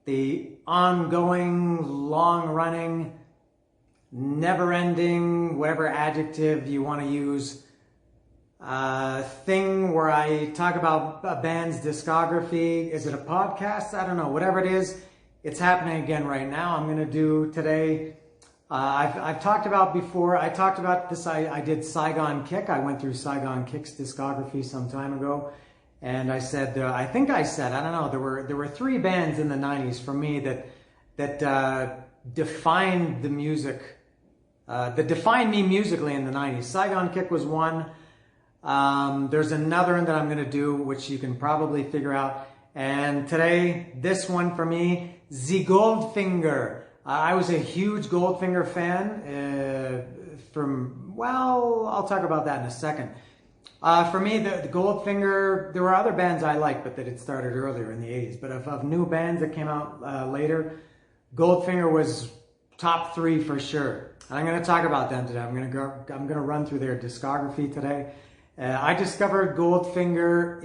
the ongoing, long-running, never-ending, whatever adjective you want to use, thing where I talk about a band's discography. Is it a podcast? I don't know. Whatever it is, it's happening again right now. I'm going to do today. I've talked about before. I talked about this. I did Saigon Kick. I went through Saigon Kick's discography some time ago, and I said, I think I said, I don't know. There were three bands in the '90s for me that defined the music. That defined me musically in the '90s. Saigon Kick was one. There's another one that I'm going to do, which you can probably figure out. And today, this one for me, the Goldfinger. I was a huge Goldfinger fan I'll talk about that in a second. For me, the Goldfinger, there were other bands I liked, but that had started earlier in the 80s. But of new bands that came out later, Goldfinger was top three for sure. I'm going to talk about them today. I'm going to run through their discography today. I discovered Goldfinger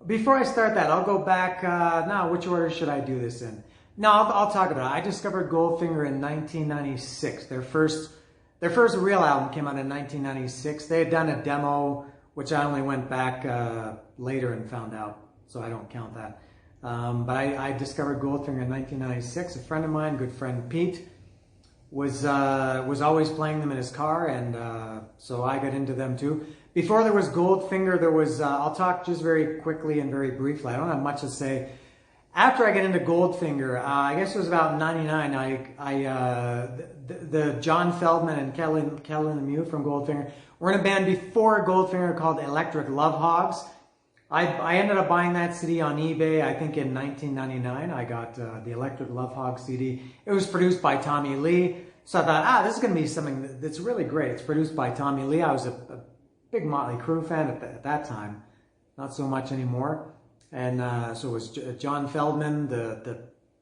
before I start that, I'll go back, now which order should I do this in? No, I'll talk about it. I discovered Goldfinger in 1996. Their first real album came out in 1996. They had done a demo, which I only went back later and found out, so I don't count that. But I discovered Goldfinger in 1996. A friend of mine, good friend Pete, was always playing them in his car, and so I got into them too. Before there was Goldfinger, there was, I'll talk just very quickly and very briefly. I don't have much to say. After I get into Goldfinger, I guess it was about 99, the John Feldman and Kelly Lemieux from Goldfinger were in a band before Goldfinger called Electric Love Hogs. I ended up buying that CD on eBay, I think in 1999. I got the Electric Love Hog CD. It was produced by Tommy Lee. So I thought, this is going to be something that's really great. It's produced by Tommy Lee. I was a big Motley Crue fan at that time. Not so much anymore. And so it was John Feldman, the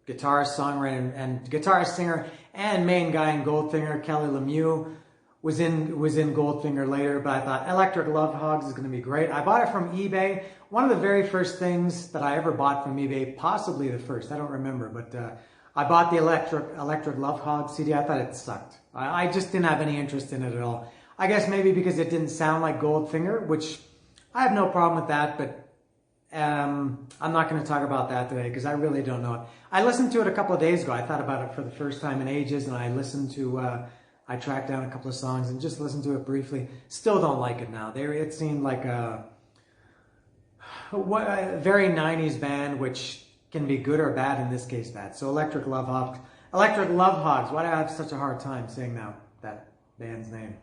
guitarist, songwriter, and guitarist, singer, and main guy in Goldfinger. Kelly Lemieux was in Goldfinger later, but I thought Electric Love Hogs is going to be great. I bought it from eBay. One of the very first things that I ever bought from eBay, possibly the first, I don't remember, but I bought the Electric Love Hogs CD. I thought it sucked. I just didn't have any interest in it at all. I guess maybe because it didn't sound like Goldfinger, which I have no problem with that, but I'm not going to talk about that today because I really don't know it. I listened to it a couple of days ago. I thought about it for the first time in ages, and I listened to, I tracked down a couple of songs and just listened to it briefly. Still don't like it now. It seemed like a very 90s band, which can be good or bad, in this case bad. So Electric Love Hogs. Electric Love Hogs. Why do I have such a hard time saying that band's name?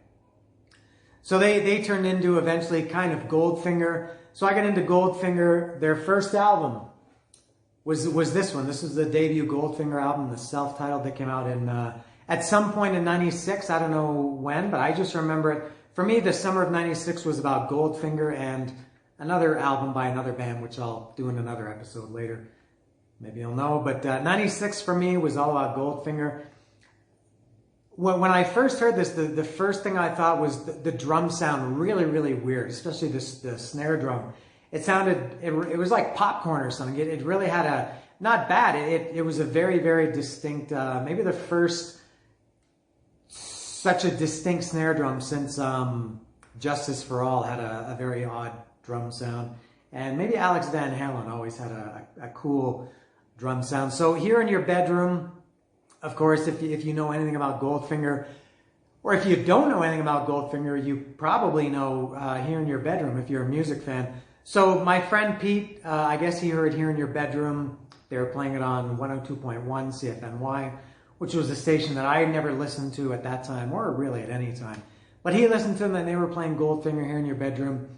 So they turned into eventually kind of Goldfinger. So I got into Goldfinger. Their first album was this one. This was the debut Goldfinger album, the self-titled, that came out in at some point in 96. I don't know when, but I just remember it. For me, the summer of 96 was about Goldfinger and another album by another band, which I'll do in another episode later. Maybe you'll know. But 96 for me was all about Goldfinger. When I first heard this, the first thing I thought was the drum sound really, really weird, especially the snare drum. It sounded, it was like popcorn or something. It really had not bad, it was a very, very distinct, maybe the first such a distinct snare drum since Justice for All had a very odd drum sound. And maybe Alex Van Halen always had a cool drum sound. So Here in Your Bedroom, of course, if you know anything about Goldfinger, or if you don't know anything about Goldfinger, you probably know Here in Your Bedroom if you're a music fan. So my friend Pete, I guess he heard Here in Your Bedroom. They were playing it on 102.1 CFNY, which was a station that I never listened to at that time, or really at any time. But he listened to them, and they were playing Goldfinger Here in Your Bedroom.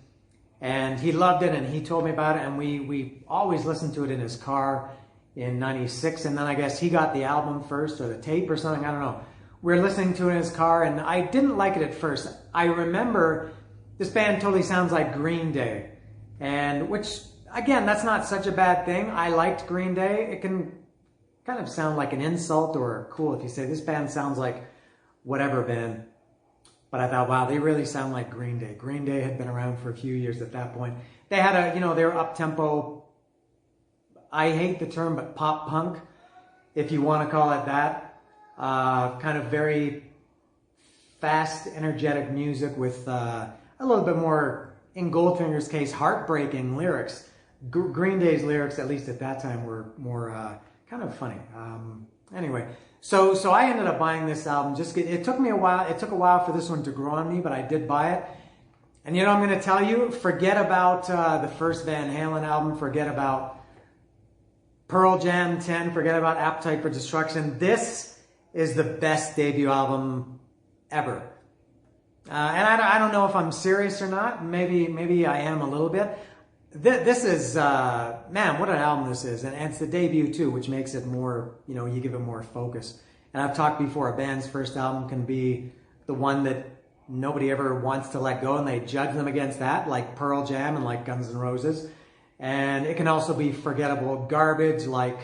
And he loved it, and he told me about it, and we always listened to it in his car in 96, and then I guess he got the album first, or the tape or something, I don't know. We were listening to it in his car, and I didn't like it at first. I remember this band totally sounds like Green Day, and which, again, that's not such a bad thing. I liked Green Day. It can kind of sound like an insult or cool if you say this band sounds like whatever band. But I thought, wow, they really sound like Green Day. Green Day had been around for a few years at that point. They had they were up-tempo, I hate the term, but pop punk, if you want to call it that. Kind of very fast, energetic music with a little bit more, in Goldfinger's case, heartbreaking lyrics. Green Day's lyrics, at least at that time, were more kind of funny. Anyway, so I ended up buying this album. It took me a while. It took a while for this one to grow on me, but I did buy it. And you know, I'm going to tell you, forget about the first Van Halen album. Forget about Pearl Jam 10. Forget about Appetite for Destruction. This is the best debut album ever. And I don't know if I'm serious or not. Maybe I am a little bit. This is, man, what an album this is. And it's the debut too, which makes it more, you know, you give it more focus. And I've talked before, a band's first album can be the one that nobody ever wants to let go, and they judge them against that, like Pearl Jam and like Guns N' Roses. And it can also be forgettable garbage, like,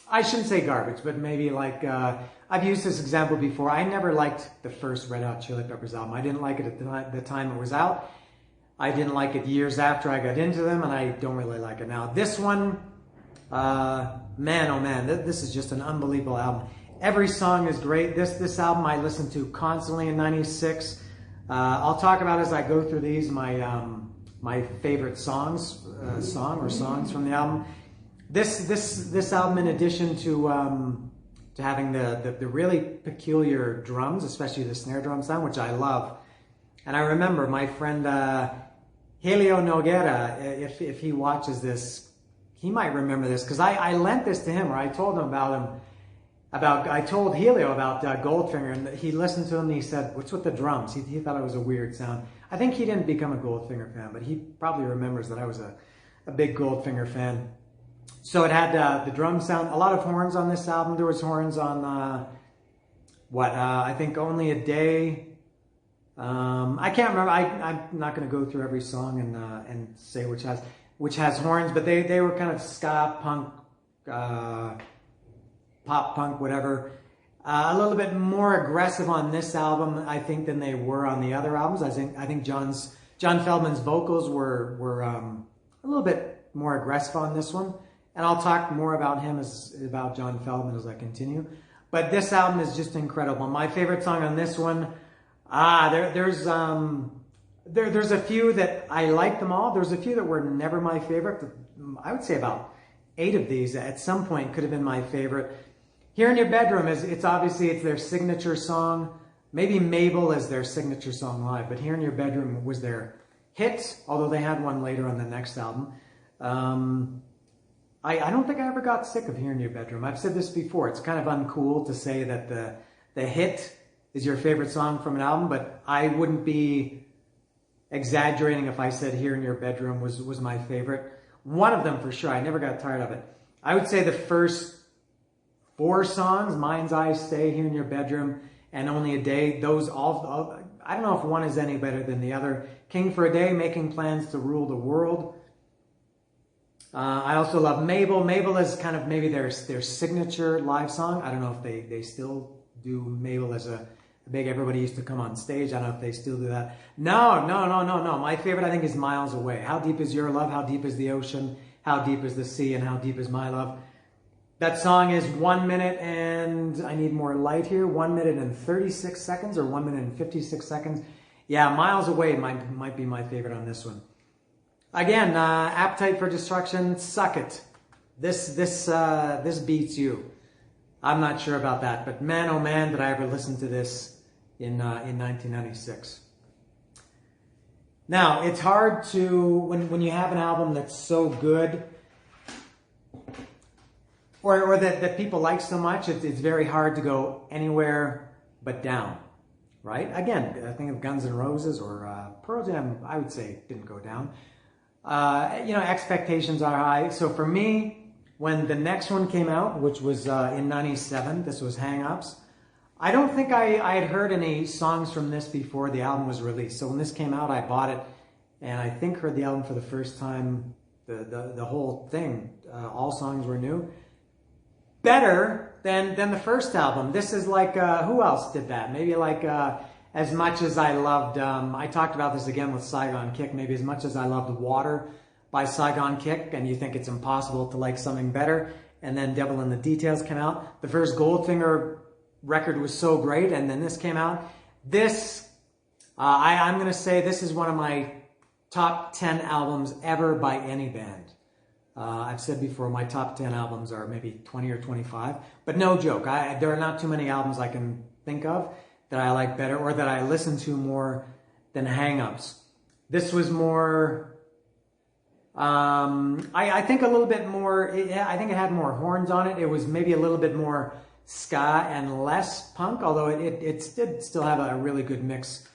I shouldn't say garbage, but maybe like, I've used this example before. I never liked the first Red Hot Chili Peppers album. I didn't like it at the time it was out. I didn't like it years after I got into them, and I don't really like it now. This one, man, oh man, this is just an unbelievable album. Every song is great. This album I listened to constantly in '96. I'll talk about as I go through these my favorite songs from the album. This album, in addition to having the really peculiar drums, especially the snare drum sound, which I love. And I remember my friend Helio Noguera, if he watches this, he might remember this, because I lent this to him, or I told him I told Helio about Goldfinger, and he listened to him and he said, "What's with the drums?" He thought it was a weird sound. I think he didn't become a Goldfinger fan, but he probably remembers that I was a big Goldfinger fan. So it had the drum sound, a lot of horns on this album. There was horns on, I think Only a Day. I can't remember. I'm not going to go through every song and say which has horns, but they were kind of ska, punk, pop punk, whatever. A little bit more aggressive on this album, I think, than they were on the other albums. I think John Feldman's vocals were a little bit more aggressive on this one, and I'll talk more about about John Feldman as I continue. But this album is just incredible. My favorite song on this one. There's a few that I like them all. There's a few that were never my favorite. I would say about 8 of these at some point could have been my favorite. Here in Your Bedroom it's their signature song. Maybe Mabel is their signature song live, but Here in Your Bedroom was their hit, although they had one later on the next album. I don't think I ever got sick of Here in Your Bedroom. I've said this before. It's kind of uncool to say that the hit is your favorite song from an album, but I wouldn't be exaggerating if I said Here in Your Bedroom was my favorite. One of them for sure. I never got tired of it. I would say the first 4 songs, Mind's Eye, Stay, Here in Your Bedroom, and Only a Day, those all I don't know if one is any better than the other. King for a Day, Making Plans to Rule the World. I also love Mabel. Mabel is kind of maybe their signature live song. I don't know if they still do Mabel as a big, everybody used to come on stage. I don't know if they still do that. No. My favorite, I think, is Miles Away. How deep is your love? How deep is the ocean? How deep is the sea? And how deep is my love? That song is 1 minute and, I need more light here, 1 minute and 36 seconds or 1 minute and 56 seconds. Yeah, Miles Away might be my favorite on this one. Again, Appetite for Destruction, Suck It. This beats you. I'm not sure about that, but man, oh man, did I ever listen to this in 1996. Now, it's hard to, when you have an album that's so good, or that people like so much, it's very hard to go anywhere but down, right? Again, I think of Guns N' Roses or Pearl Jam, I would say didn't go down. Expectations are high. So for me, when the next one came out, which was in '97, this was Hang Ups, I don't think I had heard any songs from this before the album was released. So when this came out, I bought it, and I think heard the album for the first time, the whole thing. All songs were new. Better than the first album. This is like, who else did that? Maybe like As Much As I Loved, I talked about this again with Saigon Kick, maybe As Much As I Loved Water by Saigon Kick, and you think it's impossible to like something better. And then Devil in the Details came out. The first Goldfinger record was so great, and then this came out. This, I'm going to say this is one of my top 10 albums ever by any band. I've said before, my top 10 albums are maybe 20 or 25, but no joke. There are not too many albums I can think of that I like better or that I listen to more than Hang Ups. This was more, I think a little bit more, I think it had more horns on it. It was maybe a little bit more ska and less punk, although it did still have a really good mix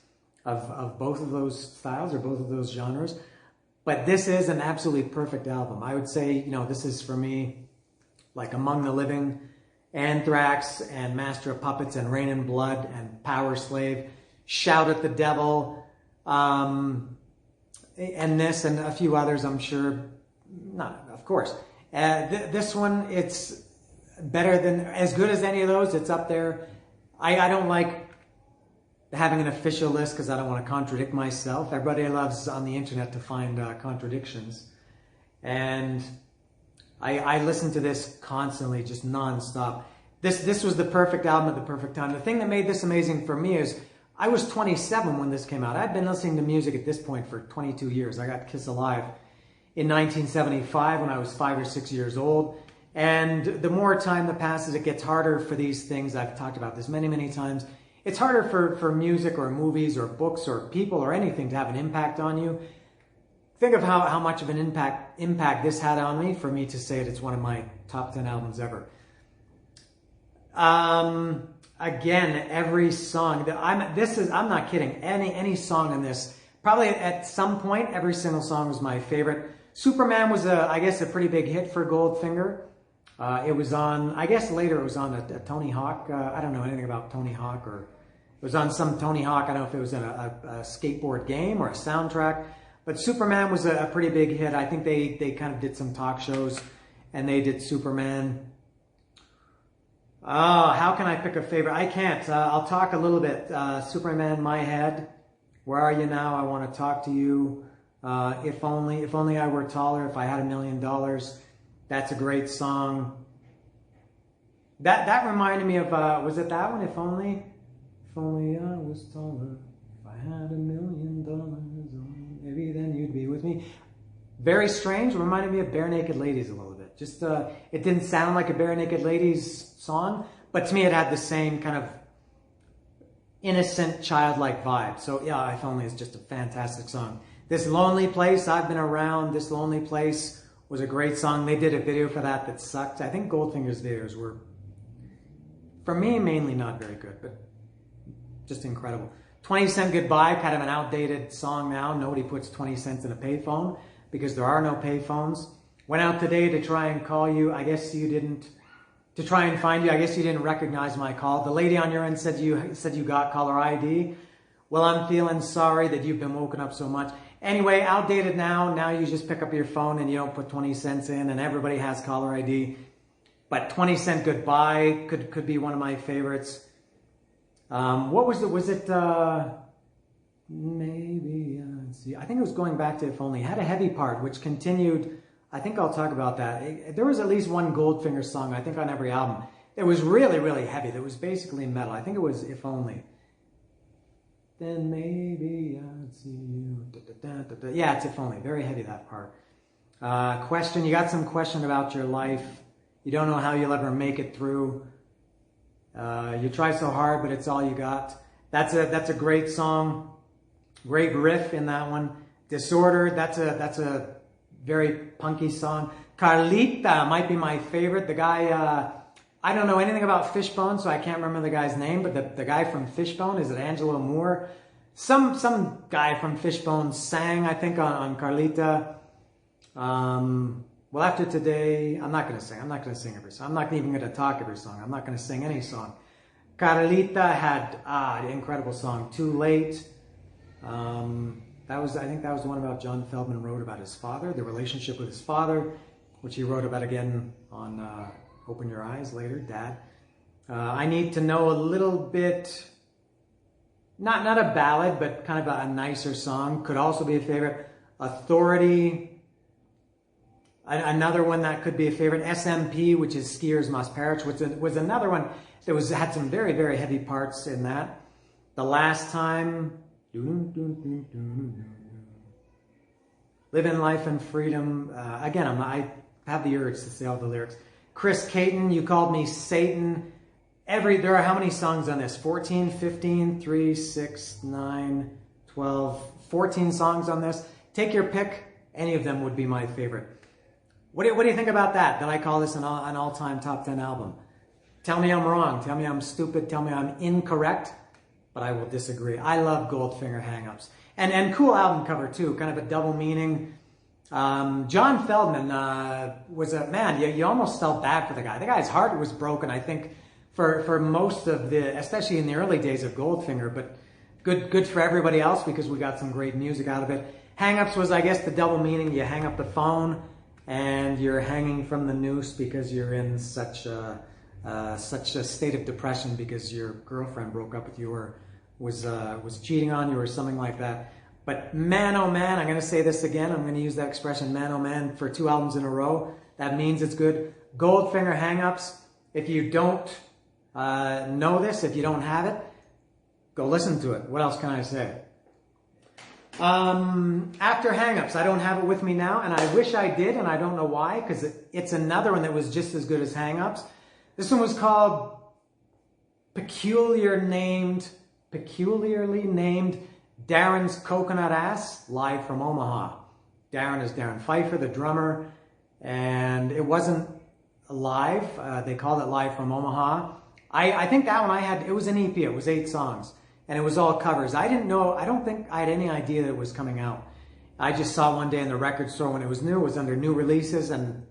of both of those styles or both of those genres. But this is an absolutely perfect album. I would say, you know, this is for me like Among the Living, Anthrax, and Master of Puppets, and Rain and Blood, and Power Slave, Shout at the Devil, and this and a few others, I'm sure. Not, of course. This one, it's better than, as good as any of those. It's up there. I don't like having an official list because I don't want to contradict myself. Everybody loves on the internet to find contradictions. And I listen to this constantly, just nonstop. This was the perfect album at the perfect time. The thing that made this amazing for me is I was 27 when this came out. I'd been listening to music at this point for 22 years. I got Kiss Alive in 1975 when I was 5 or 6 years old. And the more time that passes, it gets harder for these things. I've talked about this many, many times. It's harder for music or movies or books or people or anything to have an impact on you. Think of how much of an impact this had on me for me to say it's one of my top 10 albums ever. Again, every song that I'm not kidding. Any song in this, probably at some point, every single song was my favorite. Superman was I guess a pretty big hit for Goldfinger. It was on, I guess later it was on a Tony Hawk. I don't know anything about Tony Hawk, or it was on some Tony Hawk. I don't know if it was in a skateboard game or a soundtrack. But Superman was a pretty big hit. I think they kind of did some talk shows and they did Superman. Oh, how can I pick a favorite? I can't. I'll talk a little bit. Superman, My Head. Where Are You Now? I Want to Talk to You. If only I Were Taller, If I Had $1 Million. That's a great song. That reminded me of, was it that one? If only I was taller, if I had $1 million, maybe then you'd be with me. Very strange. Reminded me of Bare Naked Ladies a little bit. Just, it didn't sound like a Bare Naked Ladies song, but to me it had the same kind of innocent, childlike vibe. So yeah, If Only is just a fantastic song. This Lonely Place, I've Been Around, This Lonely Place was a great song. They did a video for that sucked. I think Goldfinger's videos were, for me, mainly not very good, but just incredible. 20 Cent Goodbye, kind of an outdated song now. Nobody puts 20 cents in a payphone because there are no payphones. Went out today to try and call you. I guess you didn't, to try and find you. I guess you didn't recognize my call. The lady on your end said you got caller ID. Well, I'm feeling sorry that you've been woken up so much. Anyway, outdated now. Now you just pick up your phone and you don't put 20 cents in, and everybody has caller ID. But 20 Cent Goodbye could be one of my favorites. What was it? Was it maybe? Let's see. I think it was Going Back to If Only. It had a heavy part, which continued. I think I'll talk about that. There was at least one Goldfinger song, I think, on every album. It was really, really heavy. That was basically metal. I think it was If Only. Then maybe I'd see you. Da, da, da, da, da. Yeah, it's If Only. Very heavy, that part. Question. You got some question about your life. You don't know how you'll ever make it through. You try so hard, but it's all you got. That's a great song. Great riff in that one. Disorder. That's a very punky song. Carlita might be my favorite. The guy. I don't know anything about Fishbone, so I can't remember the guy's name, but the guy from Fishbone, is it Angelo Moore? Some guy from Fishbone sang, I think, on Carlita. Well, after today, I'm not going to sing. I'm not going to sing every song. I'm not even going to talk every song. I'm not going to sing any song. Carlita had an incredible song, Too Late. I think that was the one about John Feldman wrote about his father, the relationship with his father, which he wrote about again on Open Your Eyes later, Dad. I Need to Know a Little Bit, not a ballad, but kind of a nicer song. Could also be a favorite. Authority. Another one that could be a favorite, SMP, which is Skiers Must Perish, which was another one that had some very, very heavy parts in that. The Last Time, Living Life and Freedom. Again, I have the urge to say all the lyrics. Chris Caton, You Called Me Satan. There are how many songs on this? 14, 15, 3, 6, 9, 12, 14 songs on this. Take your pick. Any of them would be my favorite. What do you think about that? That I call this an all-time top 10 album? Tell me I'm wrong. Tell me I'm stupid. Tell me I'm incorrect. But I will disagree. I love Goldfinger Hang-Ups. And cool album cover too. Kind of a double meaning. John Feldman was a man. You almost felt bad for the guy. The guy's heart was broken, I think, for most of especially in the early days of Goldfinger. But good for everybody else because we got some great music out of it. Hang-Ups was, I guess, the double meaning. You hang up the phone and you're hanging from the noose because you're in such a state of depression because your girlfriend broke up with you or was cheating on you or something like that. But man, oh man, I'm going to say this again. I'm going to use that expression, man, oh man, for 2 albums in a row. That means it's good. Goldfinger Hang-Ups. If you don't know this, if you don't have it, go listen to it. What else can I say? After Hang-Ups, I don't have it with me now, and I wish I did, and I don't know why, because it's another one that was just as good as Hang-Ups. This one was called peculiarly named Darren's Coconut Ass, live from Omaha. Darren is Darren Pfeiffer, the drummer, and it wasn't live. They called it Live from Omaha. I think that one it was an EP. It was 8 songs. And it was all covers. I don't think I had any idea that it was coming out. I just saw it one day in the record store when it was new. It was under new releases and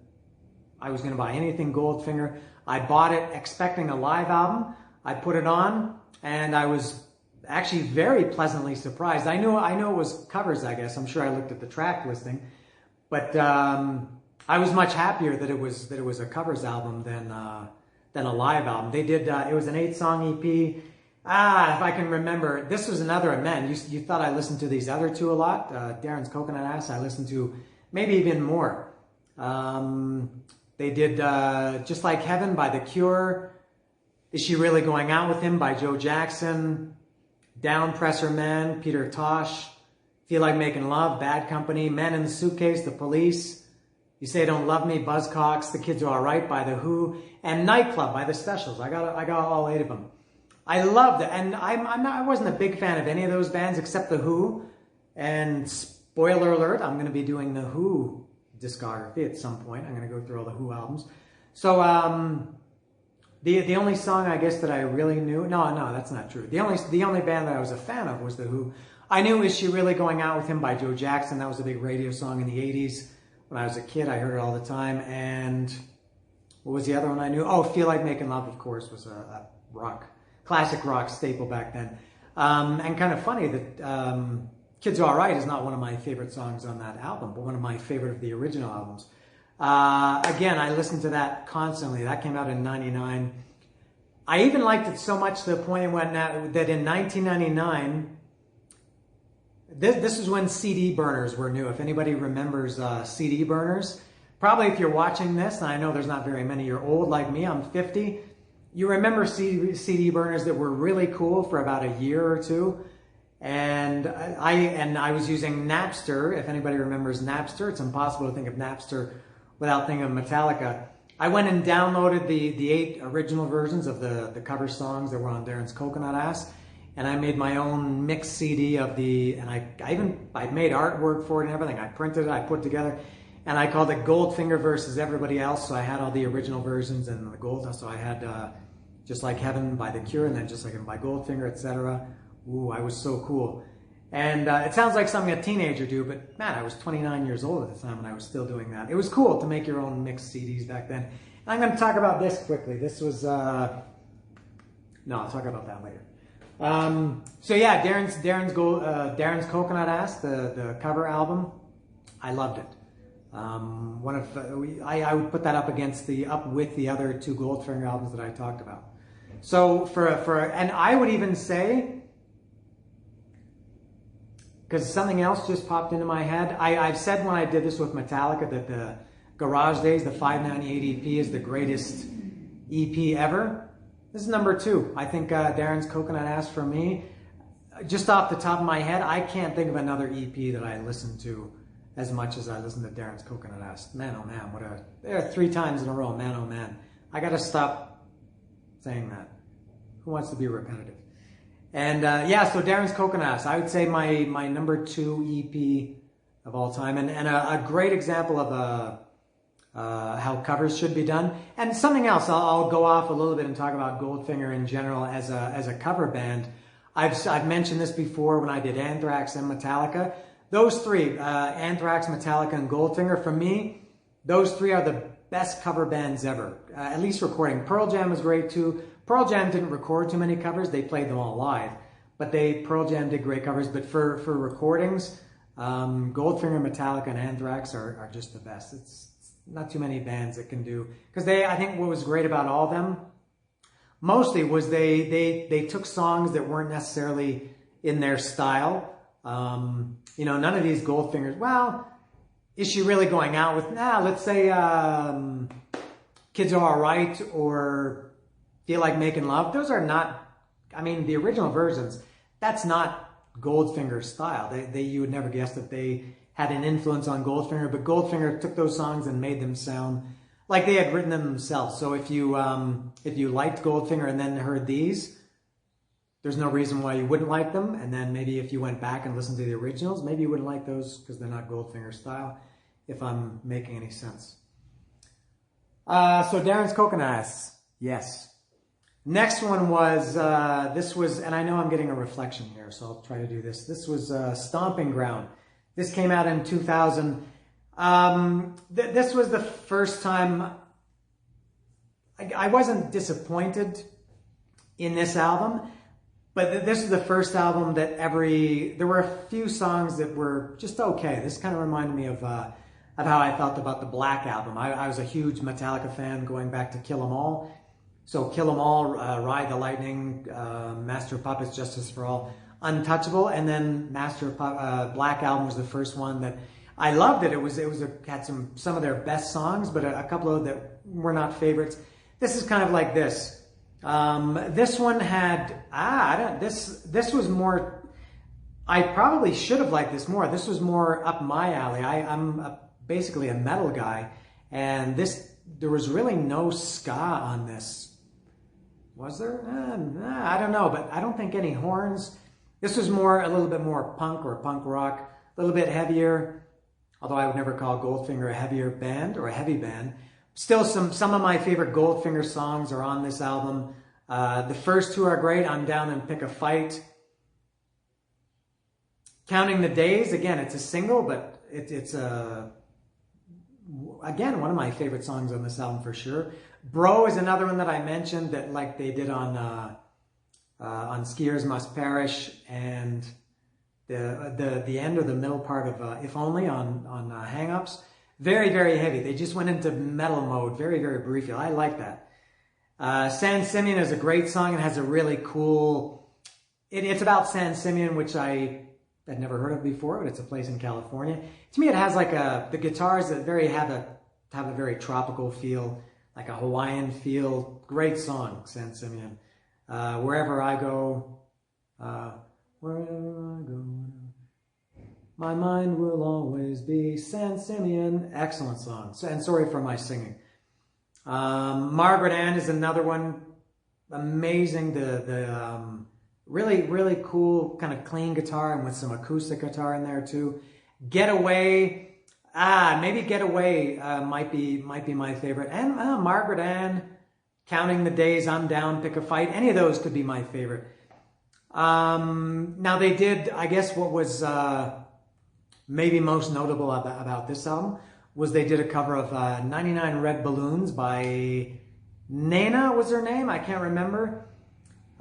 I was going to buy anything Goldfinger. I bought it expecting a live album. I put it on and I was actually very pleasantly surprised. I knew it was covers, I guess. I'm sure I looked at the track listing. But I was much happier that it was a covers album than a live album. They did, it was an 8-song EP. If I can remember, this was another, man, you thought I listened to these other 2 a lot. Darren's Coconut Ass, I listened to maybe even more. They did Just Like Heaven by The Cure. Is She Really Going Out With Him by Joe Jackson. Down Presser Man, Peter Tosh. Feel Like Making Love, Bad Company. Men in the Suitcase, The Police. You Say Don't Love Me, Buzzcocks. The Kids Are Alright by The Who. And Nightclub by The Specials. I got all 8 of them. I loved it, and I wasn't a big fan of any of those bands except The Who. And spoiler alert, I'm going to be doing The Who discography at some point. I'm going to go through all the Who albums. So the only song I guess that I really knew, no, that's not true. The only band that I was a fan of was The Who. I knew Is She Really Going Out With Him by Joe Jackson. That was a big radio song in the 80s. When I was a kid, I heard it all the time. And what was the other one I knew? Oh, Feel Like Making Love, of course, was a classic rock staple back then. And kind of funny that Kids Are Alright is not one of my favorite songs on that album, but one of my favorite of the original albums. Again, I listened to that constantly. That came out in 99. I even liked it so much to the point that in 1999, this is when CD burners were new. If anybody remembers CD burners, probably if you're watching this, and I know there's not very many, you're old like me, I'm 50, you remember CD burners that were really cool for about a year or 2. And I was using Napster. If anybody remembers Napster, it's impossible to think of Napster without thinking of Metallica. I went and downloaded the 8 original versions of the cover songs that were on Darren's Coconut Ass, and I made my own mixed CD of and I made artwork for it and everything. I printed it, I put it together, and I called it Goldfinger versus everybody else. So I had all the original versions and the gold. So I had Just Like Heaven by The Cure, and then Just Like Heaven by Goldfinger, etc. Ooh, I was so cool. And it sounds like something a teenager do, but man, I was 29 years old at the time and I was still doing that. It was cool to make your own mixed CDs back then. And I'm going to talk about this quickly. This was, no, I'll talk about that later. So yeah, Darren's Coconut Ass, the cover album, I loved it. I would put that up with the other 2 Goldfinger albums that I talked about. So and I would even say, because something else just popped into my head. I've said when I did this with Metallica that the Garage Days, the 598 EP is the greatest EP ever. This is number 2. I think Darren's Coconut Ass for me. Just off the top of my head, I can't think of another EP that I listen to as much as I listen to Darren's Coconut Ass. Man, oh man, there 3 times in a row, man, oh man. I gotta stop saying that. Who wants to be repetitive? And yeah, so Darren's Coconut Ass, I would say my number 2 EP of all time, and a great example of how covers should be done. And something else, I'll go off a little bit and talk about Goldfinger in general as a cover band. I've mentioned this before when I did Anthrax and Metallica. Those 3, Anthrax, Metallica, and Goldfinger, for me, those 3 are the best cover bands ever, at least recording. Pearl Jam was great too. Pearl Jam didn't record too many covers. They played them all live. But Pearl Jam did great covers. But for recordings, Goldfinger, Metallica, and Anthrax are just the best. It's not too many bands that can do. Because I think what was great about all of them, mostly was they took songs that weren't necessarily in their style. You know, none of these Goldfingers, well, is she really going out with, let's say Kids Are Alright or Feel Like Making Love. Those are not, I mean, the original versions, that's not Goldfinger's style. You would never guess that they had an influence on Goldfinger, but Goldfinger took those songs and made them sound like they had written them themselves. So if you liked Goldfinger and then heard these, there's no reason why you wouldn't like them. And then maybe if you went back and listened to the originals, maybe you wouldn't like those because they're not Goldfinger style, if I'm making any sense. So Darren's Coconut Ass, yes. Next one was, this was, and I know I'm getting a reflection here, so I'll try to do this. This was Stomping Ground. This came out in 2000. This was the first time, I wasn't disappointed in this album, but this is the first album that there were a few songs that were just okay. This kind of reminded me of how I felt about the Black Album. I was a huge Metallica fan going back to Kill 'Em All. So Kill 'Em All, Ride the Lightning, Master of Puppets, Justice for All, Untouchable, and then Black Album was the first one that I loved. It had some of their best songs, but a couple of that were not favorites. This is kind of like this. This one had this was more. I probably should have liked this more. This was more up my alley. I'm basically a metal guy, and there was really no ska on this. Was there? I don't know, but I don't think any horns. This was a little bit more punk or punk rock, a little bit heavier, although I would never call Goldfinger a heavier band or a heavy band. Still, some of my favorite Goldfinger songs are on this album. The first 2 are great. I'm Down and Pick a Fight. Counting the Days, again, it's a single, but it's again, one of my favorite songs on this album for sure. Bro is another one that I mentioned that like they did on Skiers Must Perish, and the end or the middle part of If Only on Hang Ups. Very, very heavy. They just went into metal mode very, very briefly. I like that. San Simeon is a great song and has a really cool... It's about San Simeon, which I had never heard of before, but it's a place in California. To me, it has like the guitars that have a very tropical feel, like a Hawaiian feel. Great song, San Simeon. Wherever I go, my mind will always be San Simeon. Excellent song. And sorry for my singing. Margaret Ann is another one. Amazing. The really, really cool kind of clean guitar and with some acoustic guitar in there too. Getaway. Maybe Getaway might be my favorite. And Margaret Ann, Counting the Days, I'm Down, Pick a Fight. Any of those could be my favorite. Now they did, I guess what was maybe most notable about this album was they did a cover of 99 Red Balloons by Nena was her name. I can't remember.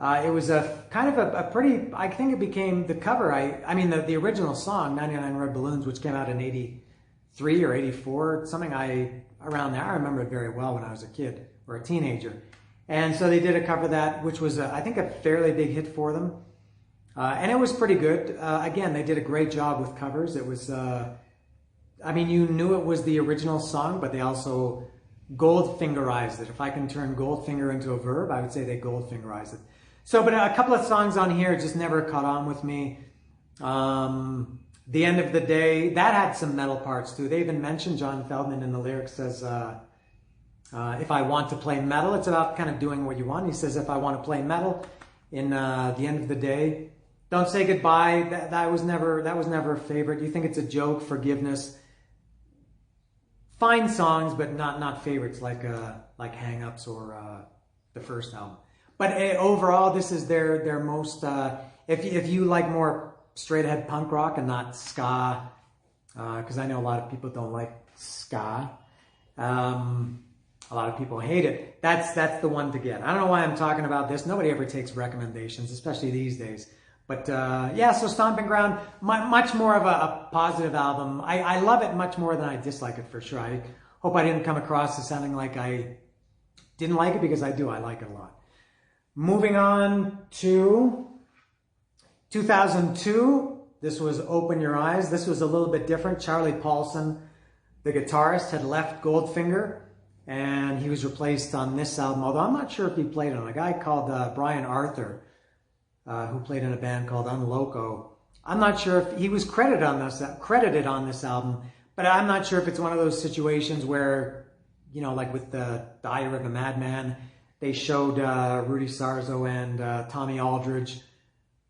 It was a kind of a pretty, I think it became the cover. I mean the original song, 99 Red Balloons, which came out in 83 or 84, something around there. I remember it very well when I was a kid or a teenager. And so they did a cover of that, which was, I think, a fairly big hit for them. And it was pretty good. Again, they did a great job with covers. It was I mean, you knew it was the original song, but they also Goldfingerized it. If I can turn Goldfinger into a verb, I would say they Goldfingerized it. So, but a couple of songs on here just never caught on with me. The End of the Day, that had some metal parts too. They even mentioned, John Feldman in the lyrics says, if I want to play metal, it's about kind of doing what you want. He says, if I want to play metal in The End of the Day, Don't Say Goodbye, that was never a favorite. You Think It's a Joke, Forgiveness. Fine songs, but not favorites like Hang Ups or the first album. But overall, this is their most, if you like more straight ahead punk rock and not ska, because I know a lot of people don't like ska. A lot of people hate it. That's the one to get. I don't know why I'm talking about this. Nobody ever takes recommendations, especially these days. But yeah, so Stomping Ground, much more of a positive album. I love it much more than I dislike it, for sure. I hope I didn't come across as sounding like I didn't like it, because I do. I like it a lot. Moving on to 2002. This was Open Your Eyes. This was a little bit different. Charlie Paulson, the guitarist, had left Goldfinger, and he was replaced on this album, although I'm not sure if he played on a guy called Brian Arthur, who played in a band called Unloco. I'm not sure if he was credited on this album, but I'm not sure if it's one of those situations where, you know, like with the Diary of a Madman, they showed Rudy Sarzo and Tommy Aldridge,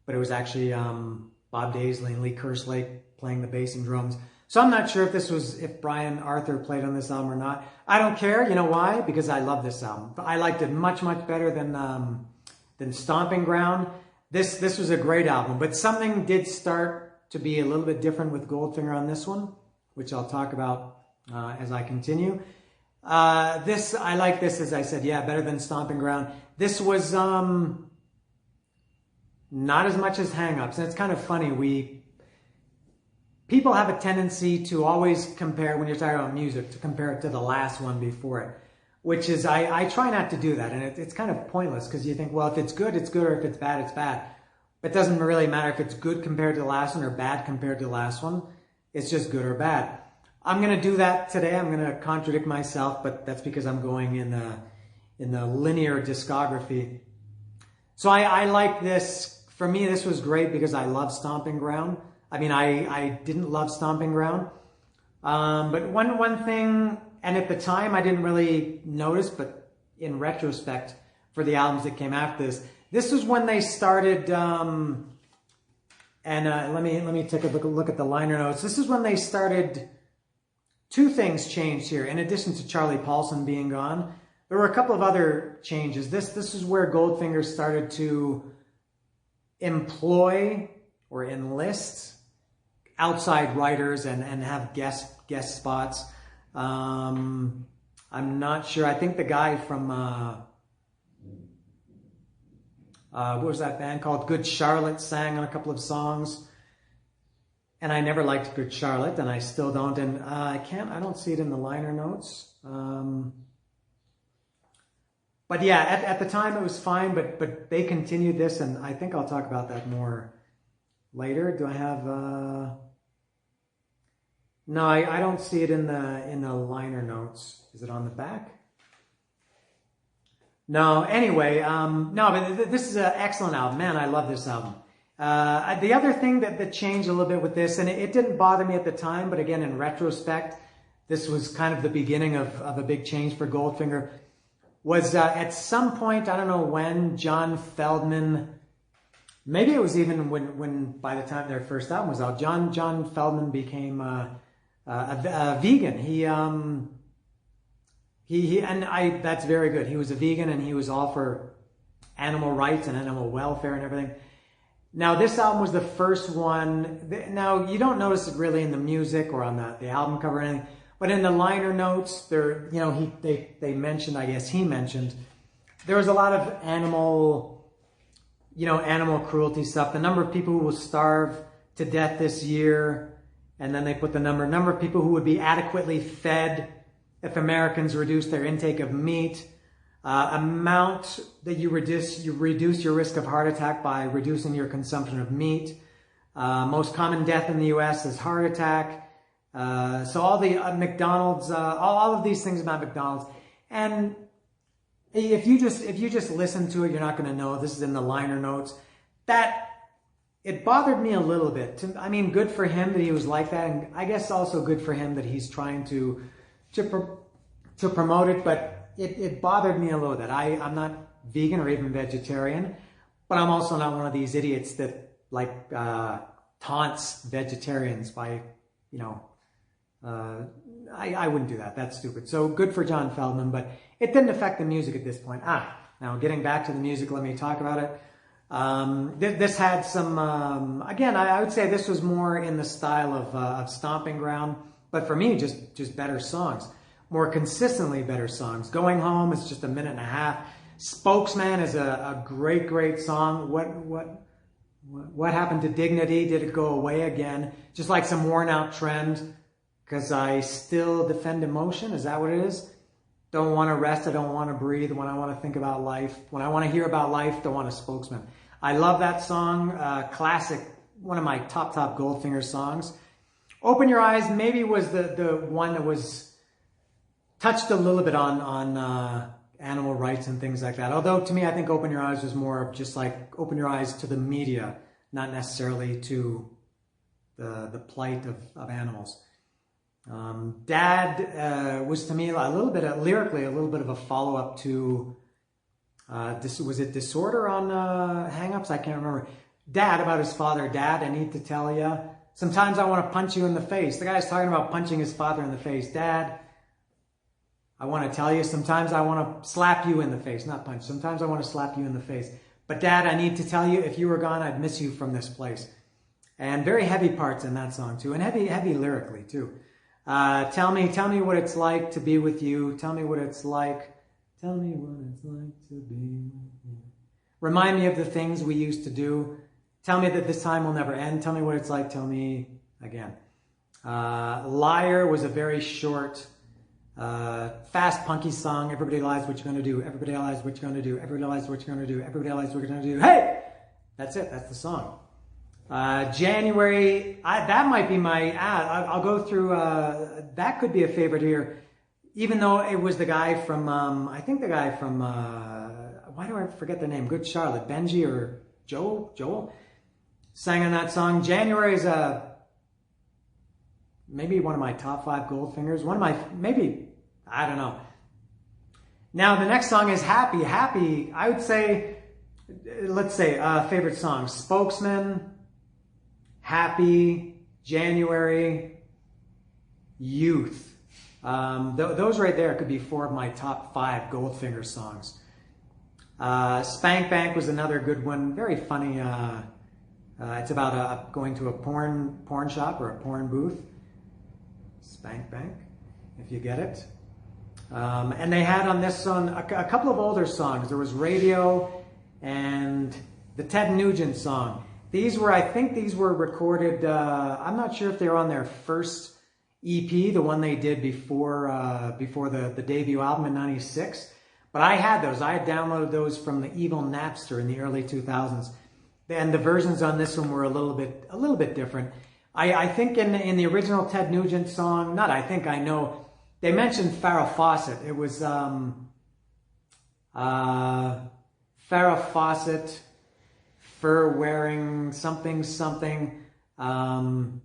but it was actually Bob Daisley and Lee Kerslake playing the bass and drums. So I'm not sure if Brian Arthur played on this album or not. I don't care. You know why? Because I love this album. I liked it much better than Stomping Ground. This was a great album, but something did start to be a little bit different with Goldfinger on this one, which I'll talk about as I continue. I like this, as I said, yeah, better than Stomping Ground. This was not as much as Hang Ups, and it's kind of funny. People have a tendency to always compare, when you're talking about music, to compare it to the last one before it, which is, I try not to do that. And it's kind of pointless, because you think, well, if it's good, it's good, or if it's bad, it's bad. But it doesn't really matter if it's good compared to the last one or bad compared to the last one. It's just good or bad. I'm going to do that today. I'm going to contradict myself, but that's because I'm going in the linear discography. So I like this. For me, this was great because I love Stomping Ground. I mean, I didn't love Stomping Ground. But one thing, and at the time I didn't really notice, but in retrospect for the albums that came after this was when they started, let me take a look at the liner notes. This is when they started, two things changed here. In addition to Charlie Paulson being gone, there were a couple of other changes. This is where Goldfinger started to employ or enlist outside writers and have guest spots. I'm not sure. I think the guy from what was that band called? Good Charlotte sang on a couple of songs. And I never liked Good Charlotte, and I still don't. And I don't see it in the liner notes. But yeah, at the time it was fine, but they continued this, and I think I'll talk about that more later. Do I have no, I don't see it in the liner notes. Is it on the back? No, anyway, no, but this is an excellent album. Man, I love this album. The other thing that changed a little bit with this, and it didn't bother me at the time, but again, in retrospect, this was kind of the beginning of a big change for Goldfinger, was at some point, I don't know when, John Feldman, maybe it was even when by the time their first album was out, John Feldman became a vegan. That's very good. He was a vegan, and he was all for animal rights and animal welfare and everything. Now, this album was the first one. Now, you don't notice it really in the music or on the album cover or anything, but in the liner notes, they mentioned, I guess he mentioned, there was a lot of animal cruelty stuff. The number of people who will starve to death this year, and then they put the number of people who would be adequately fed if Americans reduce their intake of meat, amount that you reduce your risk of heart attack by reducing your consumption of meat. Most common death in the U.S. is heart attack. So all the McDonald's, all of these things about McDonald's, and if you just listen to it, you're not going to know. This is in the liner notes. That it bothered me a little bit. I mean, good for him that he was like that, and I guess also good for him that he's trying to promote it. But it bothered me a little bit. I'm not vegan or even vegetarian, but I'm also not one of these idiots that like taunts vegetarians by, I wouldn't do that. That's stupid. So good for John Feldman, but it didn't affect the music at this point. Now getting back to the music, let me talk about it. This had some, again, I would say this was more in the style of Stomping Ground, but for me, just better songs, more consistently better songs. Going Home is just a minute and a half. Spokesman is a great song. What happened to Dignity? Did it go away again? Just like some worn out trend. Because I still defend emotion. Is that what it is? Don't want to rest. I don't want to breathe. When I want to think about life. When I want to hear about life, don't want a spokesman. I love that song. Classic. One of my top Goldfinger songs. Open Your Eyes maybe was the one that was touched a little bit on animal rights and things like that. Although to me, I think Open Your Eyes was more of just like open your eyes to the media, not necessarily to the plight of animals. Dad was to me a little bit lyrically a little bit of a follow-up to was it Disorder on Hang-Ups? I can't remember. Dad, about his father. Dad, I need to tell you, sometimes I want to punch you in the face. The guy's talking about punching his father in the face. Dad, I want to tell you, sometimes I want to slap you in the face, not punch. Sometimes I want to slap you in the face. But Dad, I need to tell you, if you were gone, I'd miss you from this place. And very heavy parts in that song too, and heavy lyrically too. Tell me what it's like to be with you. Tell me what it's like. Tell me what it's like to be with you. Remind me of the things we used to do. Tell me that this time will never end. Tell me what it's like. Tell me again. Liar was a very short, fast, punky song. Everybody lies what you're going to do. Everybody lies what you're going to do. Everybody lies what you're going to do. Everybody lies what you're going to do. Hey! That's it. That's the song. January, that might be my, I'll go through, that could be a favorite here, even though it was the guy from, I think the guy from, why do I forget the name? Good Charlotte, Benji or Joel sang on that song. January is maybe one of my top 5 Goldfingers, one of my, maybe, I don't know. Now the next song is Happy. Happy, I would say, let's say, favorite songs, Spokesman, Happy, January, Youth. Those right there could be 4 of my top 5 Goldfinger songs. Spank Bank was another good one. Very funny. It's about going to a porn shop or a porn booth. Spank Bank, if you get it. And they had on this one a couple of older songs. There was Radio and the Ted Nugent song. I think these were recorded, I'm not sure if they were on their first EP, the one they did before the debut album in '96. But I had those. I had downloaded those from the evil Napster in the early 2000s. And the versions on this one were a little bit different. I think in the original Ted Nugent song, not I think, I know, they mentioned Farrah Fawcett. It was Farrah Fawcett, fur-wearing something, and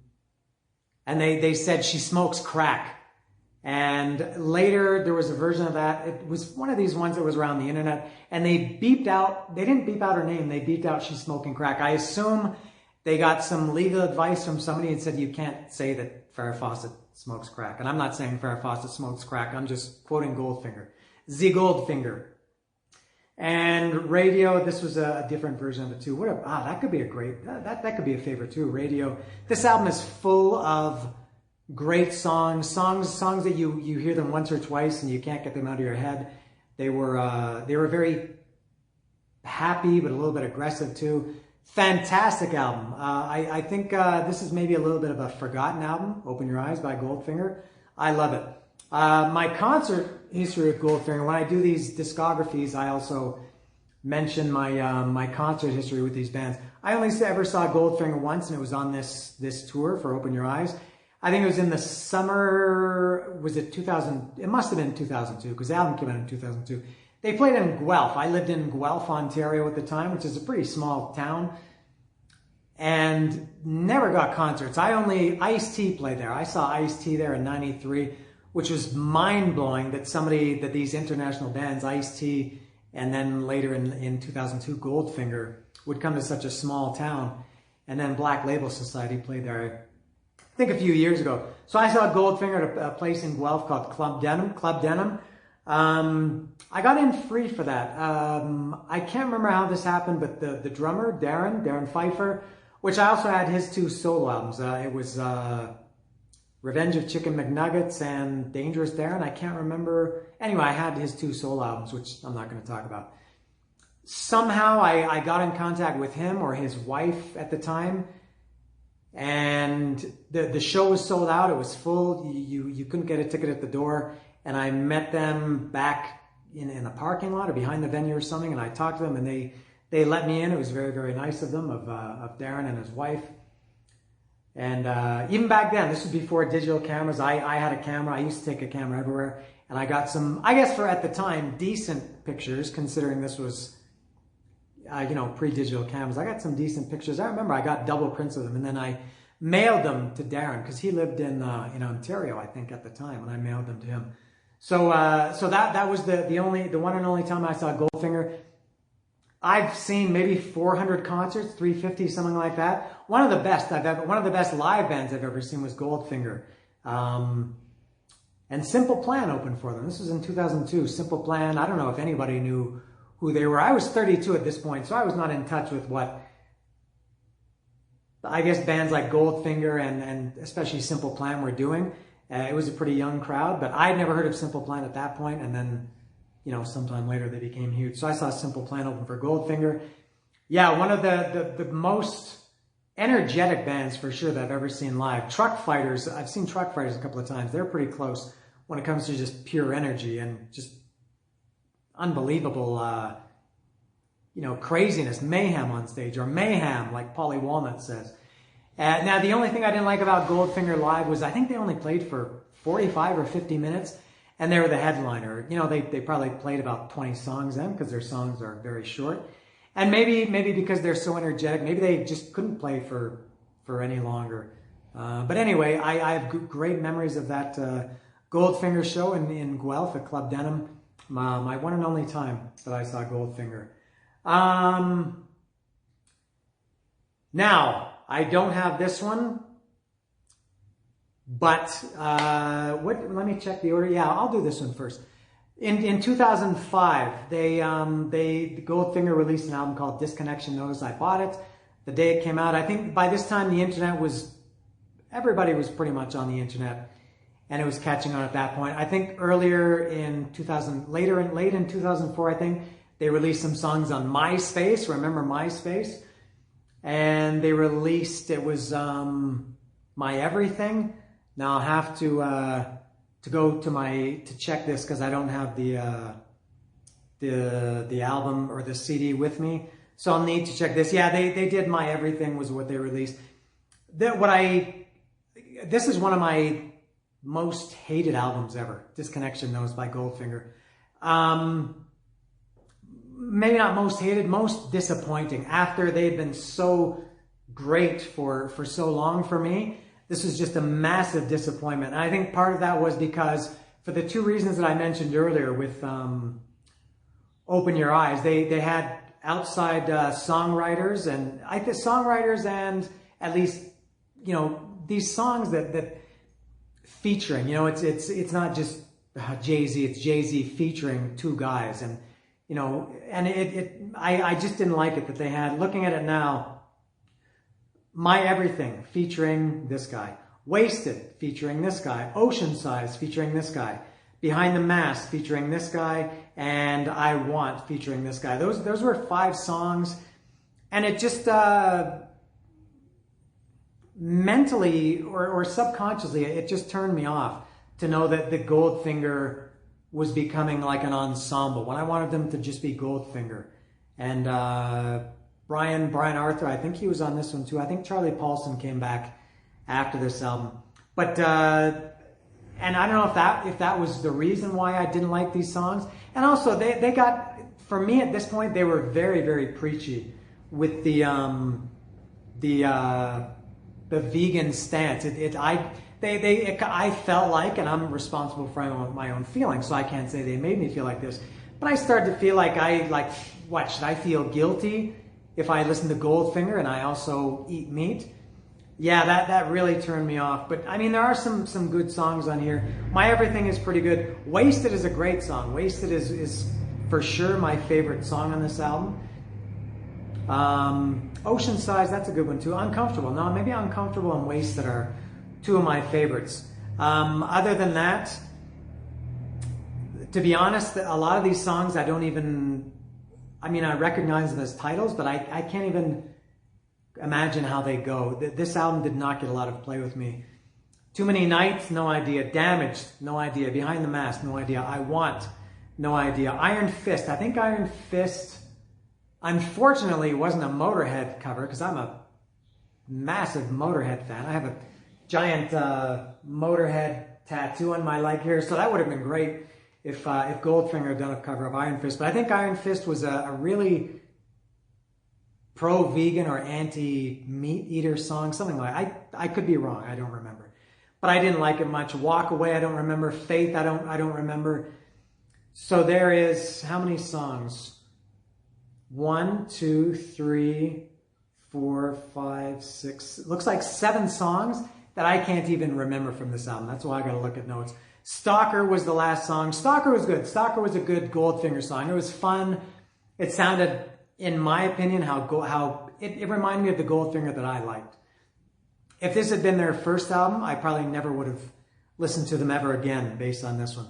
they said she smokes crack. And later there was a version of that. It was one of these ones that was around the internet, and they didn't beep out her name, they beeped out she's smoking crack. I assume they got some legal advice from somebody and said you can't say that Farrah Fawcett smokes crack. And I'm not saying Farrah Fawcett smokes crack, I'm just quoting Goldfinger. The Goldfinger. And Radio, this was a different version of it too. That could be a great, that could be a favorite too, Radio. This album is full of great songs that you hear them once or twice and you can't get them out of your head. They were very happy, but a little bit aggressive too. Fantastic album. I think this is maybe a little bit of a forgotten album, Open Your Eyes by Goldfinger. I love it. My concert history with Goldfinger, when I do these discographies, I also mention my concert history with these bands. I only ever saw Goldfinger once, and it was on this tour for Open Your Eyes. I think it was in the summer, was it 2000? It must have been 2002 because the album came out in 2002. They played in Guelph. I lived in Guelph, Ontario at the time, which is a pretty small town, and never got concerts. Ice-T played there. I saw Ice-T there in '93, which was mind-blowing that these international bands, Ice-T, and then later in 2002, Goldfinger, would come to such a small town. And then Black Label Society played there, I think a few years ago. So I saw Goldfinger at a place in Guelph called Club Denim. I got in free for that. I can't remember how this happened, but the drummer, Darren Pfeiffer, which I also had his 2 solo albums. It was Revenge of Chicken McNuggets and Dangerous Darren. I can't remember. Anyway, I had his 2 solo albums, which I'm not going to talk about. Somehow I got in contact with him or his wife at the time, and the show was sold out. It was full. You couldn't get a ticket at the door. And I met them back in a parking lot or behind the venue or something, and I talked to them, and they let me in. It was very, very nice of them, of Darren and his wife. And even back then, this was before digital cameras. I had a camera. I used to take a camera everywhere, and I got some, I guess for at the time, decent pictures, considering this was, pre-digital cameras. I got some decent pictures. I remember I got double prints of them, and then I mailed them to Darren because he lived in Ontario, I think, at the time, and I mailed them to him. So that was the one and only time I saw Goldfinger. I've seen maybe 400 concerts, 350, something like that. One of the best live bands I've ever seen was Goldfinger. And Simple Plan opened for them. This was in 2002. Simple Plan, I don't know if anybody knew who they were. I was 32 at this point, so I was not in touch with what, I guess, bands like Goldfinger and especially Simple Plan were doing. It was a pretty young crowd, but I'd never heard of Simple Plan at that point, and then, sometime later they became huge. So I saw Simple Plan open for Goldfinger. Yeah, one of the most energetic bands for sure that I've ever seen live. Truck Fighters, I've seen Truck Fighters a couple of times. They're pretty close when it comes to just pure energy and just unbelievable, craziness, mayhem on stage, or mayhem, like Polly Walnut says. Now, the only thing I didn't like about Goldfinger live was I think they only played for 45 or 50 minutes, and they were the headliner. They probably played about 20 songs then because their songs are very short. And maybe because they're so energetic, maybe they just couldn't play for any longer. But anyway, I have great memories of that Goldfinger show in Guelph at Club Denim. My one and only time that I saw Goldfinger. Now, I don't have this one, but let me check the order. Yeah, I'll do this one first. In 2005, Goldfinger released an album called Disconnection. Notice I bought it the day it came out. I think by this time the internet everybody was pretty much on the internet, and it was catching on at that point. I think earlier in 2000, late in 2004, I think they released some songs on MySpace. Remember MySpace? And they released, it was My Everything. Now I'll have to go to check this because I don't have the album or the CD with me. So I'll need to check this. Yeah, they did My Everything was what they released. This is one of my most hated albums ever. Disconnection Knows by Goldfinger. Maybe not most hated, most disappointing. After they'd been so great for so long for me, this was just a massive disappointment. And I think part of that was because, for the 2 reasons that I mentioned earlier with Open Your Eyes, they had outside songwriters and at least, these songs that featuring, it's not just Jay-Z, it's Jay-Z featuring 2 guys. And I just didn't like it that they had, looking at it now, My Everything featuring this guy, Wasted featuring this guy, Ocean Size featuring this guy, Behind the Mask featuring this guy, and I Want featuring this guy. Those were 5 songs, and it just mentally or subconsciously, it just turned me off to know that the Goldfinger was becoming like an ensemble when I wanted them to just be Goldfinger. And Brian Arthur, I think he was on this one too. I think Charlie Paulson came back after this album. But and I don't know if that was the reason why I didn't like these songs. And also they got, for me at this point, they were very, very preachy with the vegan stance. I felt like, and I'm responsible for my own feelings, so I can't say they made me feel like this, but I started to feel like what, should I feel guilty if I listen to Goldfinger and I also eat meat? Yeah, that really turned me off. But I mean, there are some good songs on here. My Everything is pretty good. Wasted is a great song. Wasted is for sure my favorite song on this album. Ocean Size, that's a good one too. Uncomfortable. No, maybe Uncomfortable and Wasted are two of my favorites. Other than that, to be honest, a lot of these songs I don't even, I mean, I recognize them as titles, but I can't even imagine how they go. This album did not get a lot of play with me. Too Many Nights, no idea. Damaged, no idea. Behind the Mask, no idea. I Want, no idea. Iron Fist, I think Iron Fist, unfortunately, wasn't a Motorhead cover because I'm a massive Motorhead fan. I have a giant Motorhead tattoo on my leg here, so that would have been great if Goldfinger had done a cover of Iron Fist. But I think Iron Fist was a really pro-vegan or anti-meat eater song, something like that. I could be wrong, I don't remember. But I didn't like it much. Walk Away, I don't remember. Faith, I don't remember. So there is, how many songs? 1, 2, 3, 4, 5, 6, looks like 7 songs that I can't even remember from this album. That's why I gotta look at notes. Stalker was the last song. Stalker was good. Stalker was a good Goldfinger song. It was fun. It sounded, in my opinion, how it reminded me of the Goldfinger that I liked. If this had been their first album, I probably never would have listened to them ever again based on this one.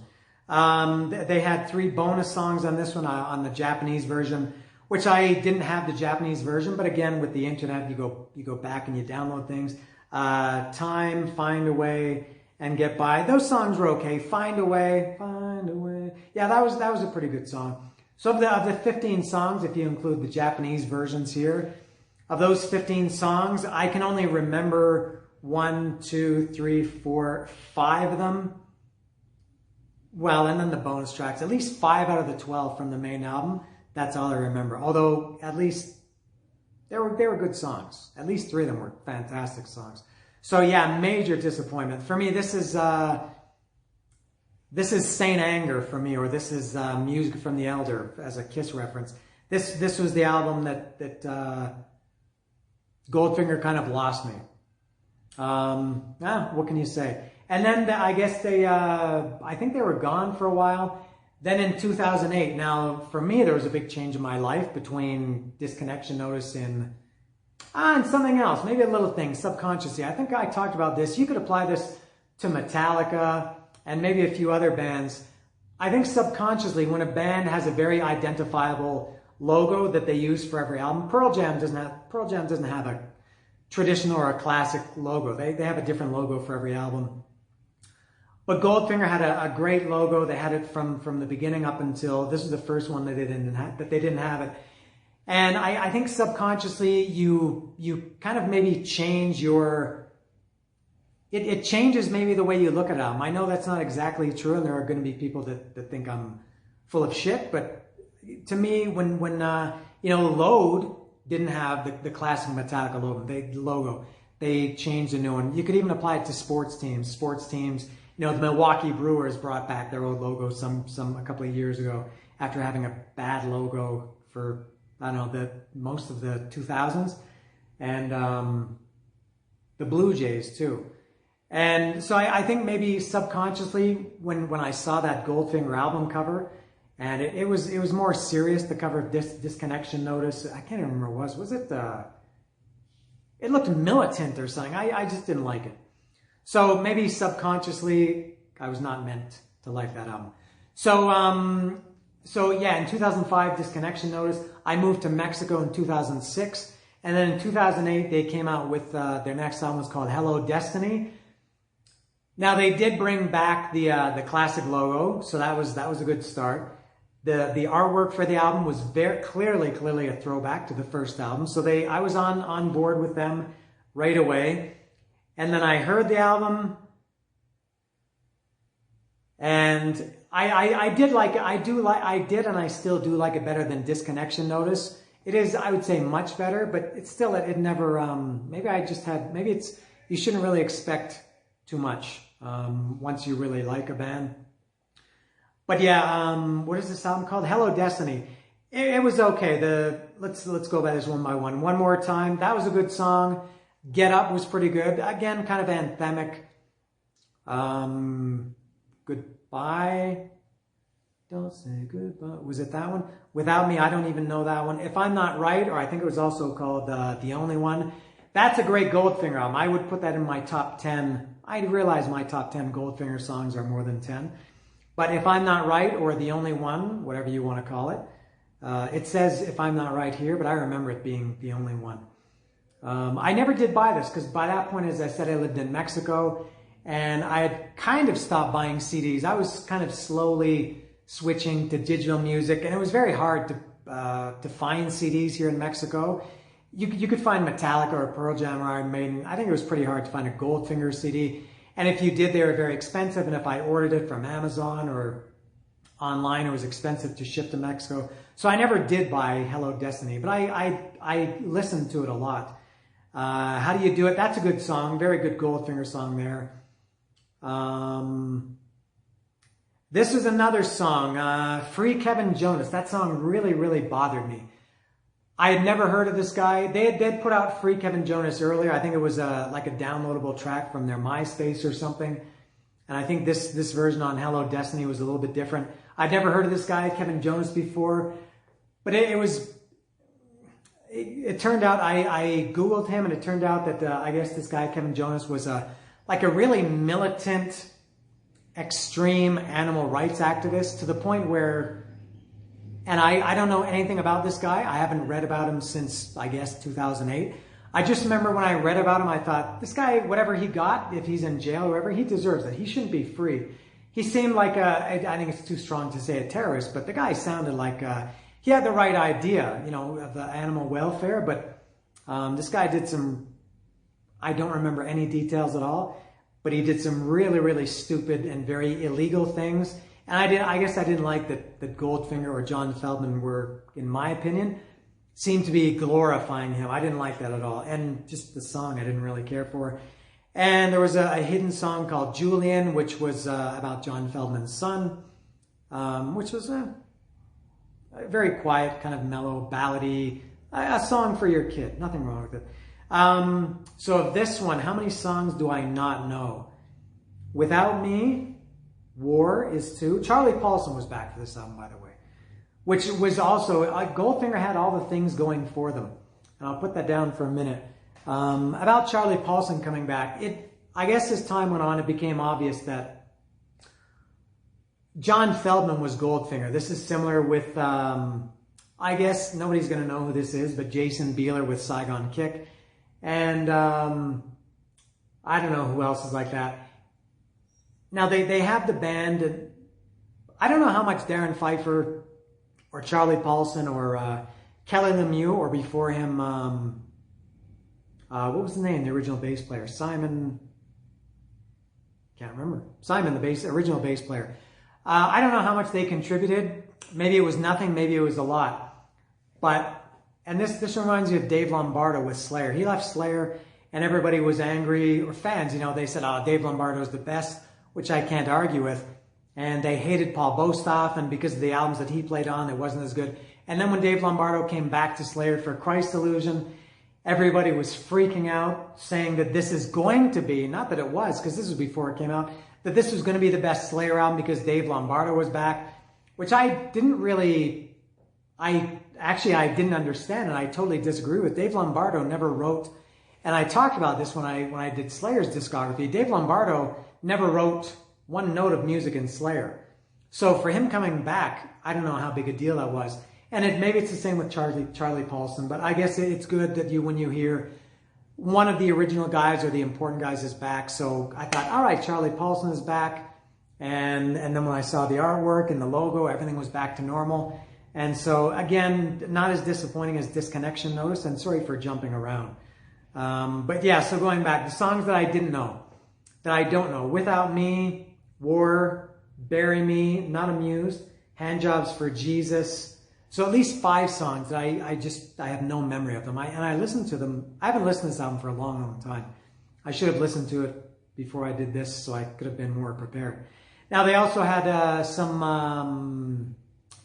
They had 3 bonus songs on this one, on the Japanese version, which I didn't have the Japanese version, but again, with the internet, you go back and you download things. Time, Find a Way, and Get By. Those songs were okay. Find a Way. Yeah, that was a pretty good song. So of the 15 songs, if you include the Japanese versions here, of those 15 songs, I can only remember 1, 2, 3, 4, 5 of them. Well, and then the bonus tracks. At least 5 out of the 12 from the main album. That's all I remember. Although, at least, they were good songs. At least 3 of them were fantastic songs. So yeah, major disappointment. For me, this is Saint Anger for me, or this is Music from the Elder as a Kiss reference. This was the album that Goldfinger kind of lost me. What can you say? And then I guess I think they were gone for a while. Then in 2008, now for me there was a big change in my life between Disconnection Notice and something else, maybe a little thing, Subconsciously. I think I talked about this. You could apply this to Metallica and maybe a few other bands. I think subconsciously, when a band has a very identifiable logo that they use for every album, Pearl Jam doesn't have a traditional or a classic logo. They have a different logo for every album. But Goldfinger had a great logo. They had it from the beginning up until this was the first one that they didn't have it. And I think subconsciously you kind of maybe change your, it changes maybe the way you look at an album. I know that's not exactly true, and there are going to be people that think I'm full of shit, but to me, when Load didn't have the classic Metallica logo, they changed a new one. You could even apply it to sports teams. The Milwaukee Brewers brought back their old logo a couple of years ago after having a bad logo for, I don't know, most of the 2000s, and the Blue Jays too. And so I think maybe subconsciously when I saw that Goldfinger album cover, and it was more serious, the cover of Disconnection Notice. I can't even remember what it was. Was it? It looked militant or something. I just didn't like it. So maybe subconsciously I was not meant to like that album. So yeah, in 2005, Disconnection Notice. I moved to Mexico in 2006, and then in 2008 they came out with their next album was called Hello Destiny. Now they did bring back the classic logo, so that was a good start. The artwork for the album was very clearly a throwback to the first album, so I was on board with them right away. And then I heard the album, And I did like it. I did, and I still do like it better than Disconnection. Notice it is, I would say, much better, but it's still, it never, maybe I just had, maybe it's, you shouldn't really expect too much once you really like a band. But yeah, what is this album called? Hello Destiny. It was okay. Let's go by this one by one. One More Time, that was a good song. Get Up was pretty good. Again, kind of anthemic. Goodbye. Don't say goodbye. Was it that one? Without Me, I don't even know that one. If I'm Not Right, or I think it was also called The Only One. That's a great Goldfinger album. I would put that in my top 10. I realize my top 10 Goldfinger songs are more than 10. But If I'm Not Right, or The Only One, whatever you want to call it, it says If I'm Not Right here, but I remember it being The Only One. I never did buy this because by that point, as I said, I lived in Mexico and I had kind of stopped buying CDs. I was kind of slowly switching to digital music, and it was very hard to find CDs here in Mexico. You could find Metallica or Pearl Jam or Iron Maiden. I think it was pretty hard to find a Goldfinger CD. And if you did, they were very expensive. And if I ordered it from Amazon or online, it was expensive to ship to Mexico. So I never did buy Hello Destiny, but I listened to it a lot. How Do You Do It? That's a good song. Very good Goldfinger song there. This is another song, Free Kevin Jonas. That song really, really bothered me. I had never heard of this guy. They had put out Free Kevin Jonas earlier. I think it was like a downloadable track from their MySpace or something. And I think this version on Hello Destiny was a little bit different. I'd never heard of this guy, Kevin Jonas, before. But it turned out, I Googled him, and it turned out that I guess this guy, Kevin Jonas, was like a really militant, extreme animal rights activist, to the point where, and I don't know anything about this guy. I haven't read about him since, I guess, 2008. I just remember when I read about him, I thought, this guy, whatever he got, if he's in jail or whatever, he deserves it. He shouldn't be free. He seemed like I think it's too strong to say a terrorist, but the guy sounded like he had the right idea, of the animal welfare, but this guy did some, I don't remember any details at all, but he did some really, really stupid and very illegal things. And I guess I didn't like that Goldfinger or John Feldman were, in my opinion, seemed to be glorifying him. I didn't like that at all. And just the song I didn't really care for. And there was a hidden song called Julian, which was about John Feldman's son, which was a very quiet, kind of mellow, ballady, a song for your kid. Nothing wrong with it. So of this one, how many songs do I not know? Without Me, War is 2. Charlie Paulson was back for this album, by the way, which was also, Goldfinger had all the things going for them. And I'll put that down for a minute. About Charlie Paulson coming back, I guess as time went on, it became obvious that John Feldman was Goldfinger. This is similar with, I guess nobody's going to know who this is, but Jason Bieler with Saigon Kick. And I don't know who else is like that. Now, they have the band, and I don't know how much Darren Pfeiffer or Charlie Paulson or Kelly Lemieux, or before him, what was the name, the original bass player? Simon, can't remember. Simon, the original bass player. I don't know how much they contributed. Maybe it was nothing, maybe it was a lot. And this reminds me of Dave Lombardo with Slayer. He left Slayer, and everybody was angry, or fans, they said, Dave Lombardo's the best, which I can't argue with. And they hated Paul Bostoff, and because of the albums that he played on, it wasn't as good. And then when Dave Lombardo came back to Slayer for Christ Illusion, everybody was freaking out, saying that this is going to be, not that it was, because this was before it came out, that this was going to be the best Slayer album because Dave Lombardo was back, which I didn't really, I didn't understand, and I totally disagree with. Dave Lombardo never wrote, and I talked about this when I did Slayer's discography. Dave Lombardo never wrote one note of music in Slayer. So for him coming back, I don't know how big a deal that was. And maybe it's the same with Charlie Paulson, but I guess it's good that when you hear one of the original guys or the important guys is back. So I thought, all right, Charlie Paulson is back. And then when I saw the artwork and the logo, everything was back to normal. And so again, not as disappointing as Disconnection, notice, and sorry for jumping around. But yeah, so going back, the songs that I didn't know, that I don't know: Without Me, War, Bury Me, Not Amused, Handjobs for Jesus. So at least 5 songs that I have no memory of them. And I listened to them. I haven't listened to this album for a long, long time. I should have listened to it before I did this so I could have been more prepared. Now they also had some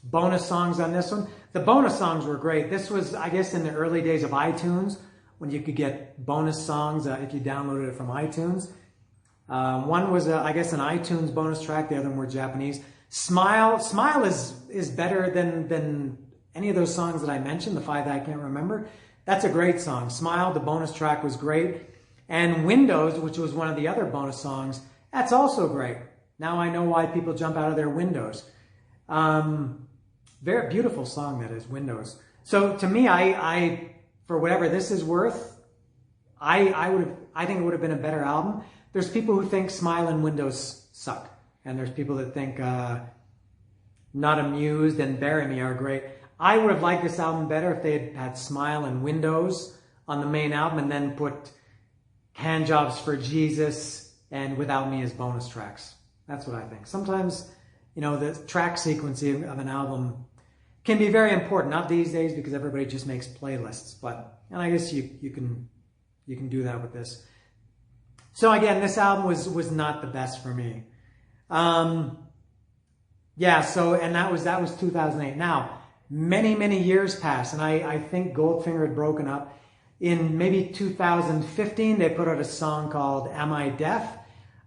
bonus songs on this one. The bonus songs were great. This was, I guess, in the early days of iTunes when you could get bonus songs if you downloaded it from iTunes. One was, I guess, an iTunes bonus track. The other one were Japanese. Smile is better than any of those songs that I mentioned, the 5 that I can't remember. That's a great song. Smile, the bonus track, was great. And Windows, which was one of the other bonus songs, that's also great. Now I know why people jump out of their windows. Very beautiful song, that is, Windows. So to me, I for whatever this is worth, I think it would have been a better album. There's people who think Smile and Windows suck. And there's people that think Not Amused and Bury Me are great. I would have liked this album better if they had Smile and Windows on the main album and then put Handjobs for Jesus and Without Me as bonus tracks. That's what I think. Sometimes, the track sequencing of an album can be very important. Not these days because everybody just makes playlists. And I guess you can do that with this. So again, this album was not the best for me. And that was 2008. Now, many years passed, and I think Goldfinger had broken up. In maybe 2015, they put out a song called Am I Deaf?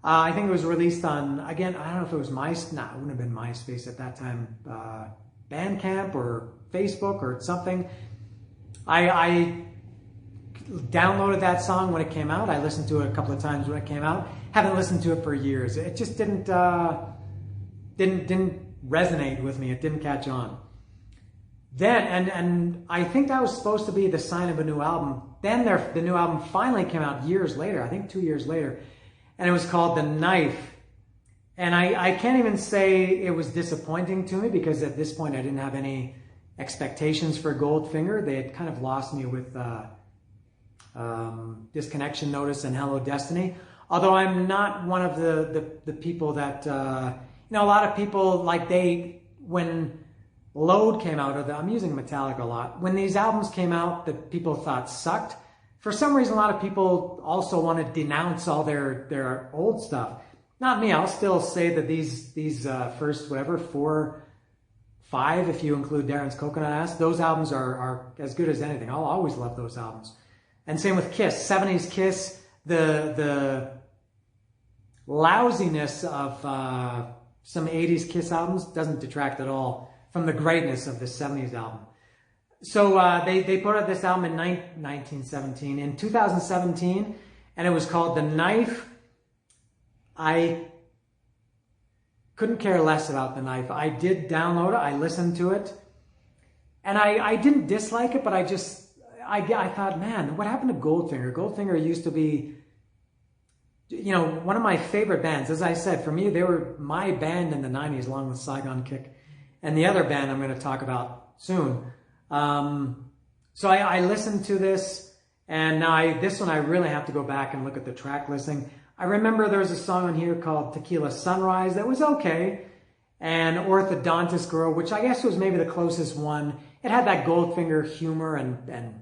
I think it was released on, again, I don't know if it was MySpace. No, it wouldn't have been MySpace at that time. Bandcamp or Facebook or something. I downloaded that song when it came out. I listened to it a couple of times when it came out. Haven't listened to it for years. It just didn't resonate with me. It didn't catch on. Then, and I think that was supposed to be the sign of a new album. Then the new album finally came out years later, I think 2 years later, and it was called The Knife. And I can't even say it was disappointing to me because at this point I didn't have any expectations for Goldfinger. They had kind of lost me with Disconnection Notice and Hello Destiny. Although I'm not one of the people that, a lot of people, when Load came out, I'm using Metallica a lot. When these albums came out that people thought sucked, for some reason a lot of people also want to denounce all their old stuff. Not me. I'll still say that these first, 4, 5, if you include Darren's Coconut Ass, those albums are as good as anything. I'll always love those albums. And same with Kiss. 70s Kiss, the lousiness of some 80s Kiss albums doesn't detract at all from the greatness of the 70s album. So they put out this album in 1917. In 2017, and it was called The Knife. I couldn't care less about The Knife. I did download it. I listened to it. And I didn't dislike it, but I thought, man, what happened to Goldfinger? Goldfinger used to be, one of my favorite bands. As I said, for me, they were my band in the 90s, along with Saigon Kick. And the other band I'm going to talk about soon. So I listened to this, and now this one I really have to go back and look at the track listing. I remember there was a song on here called Tequila Sunrise that was okay. And Orthodontist Girl, which I guess was maybe the closest one. It had that Goldfinger humor and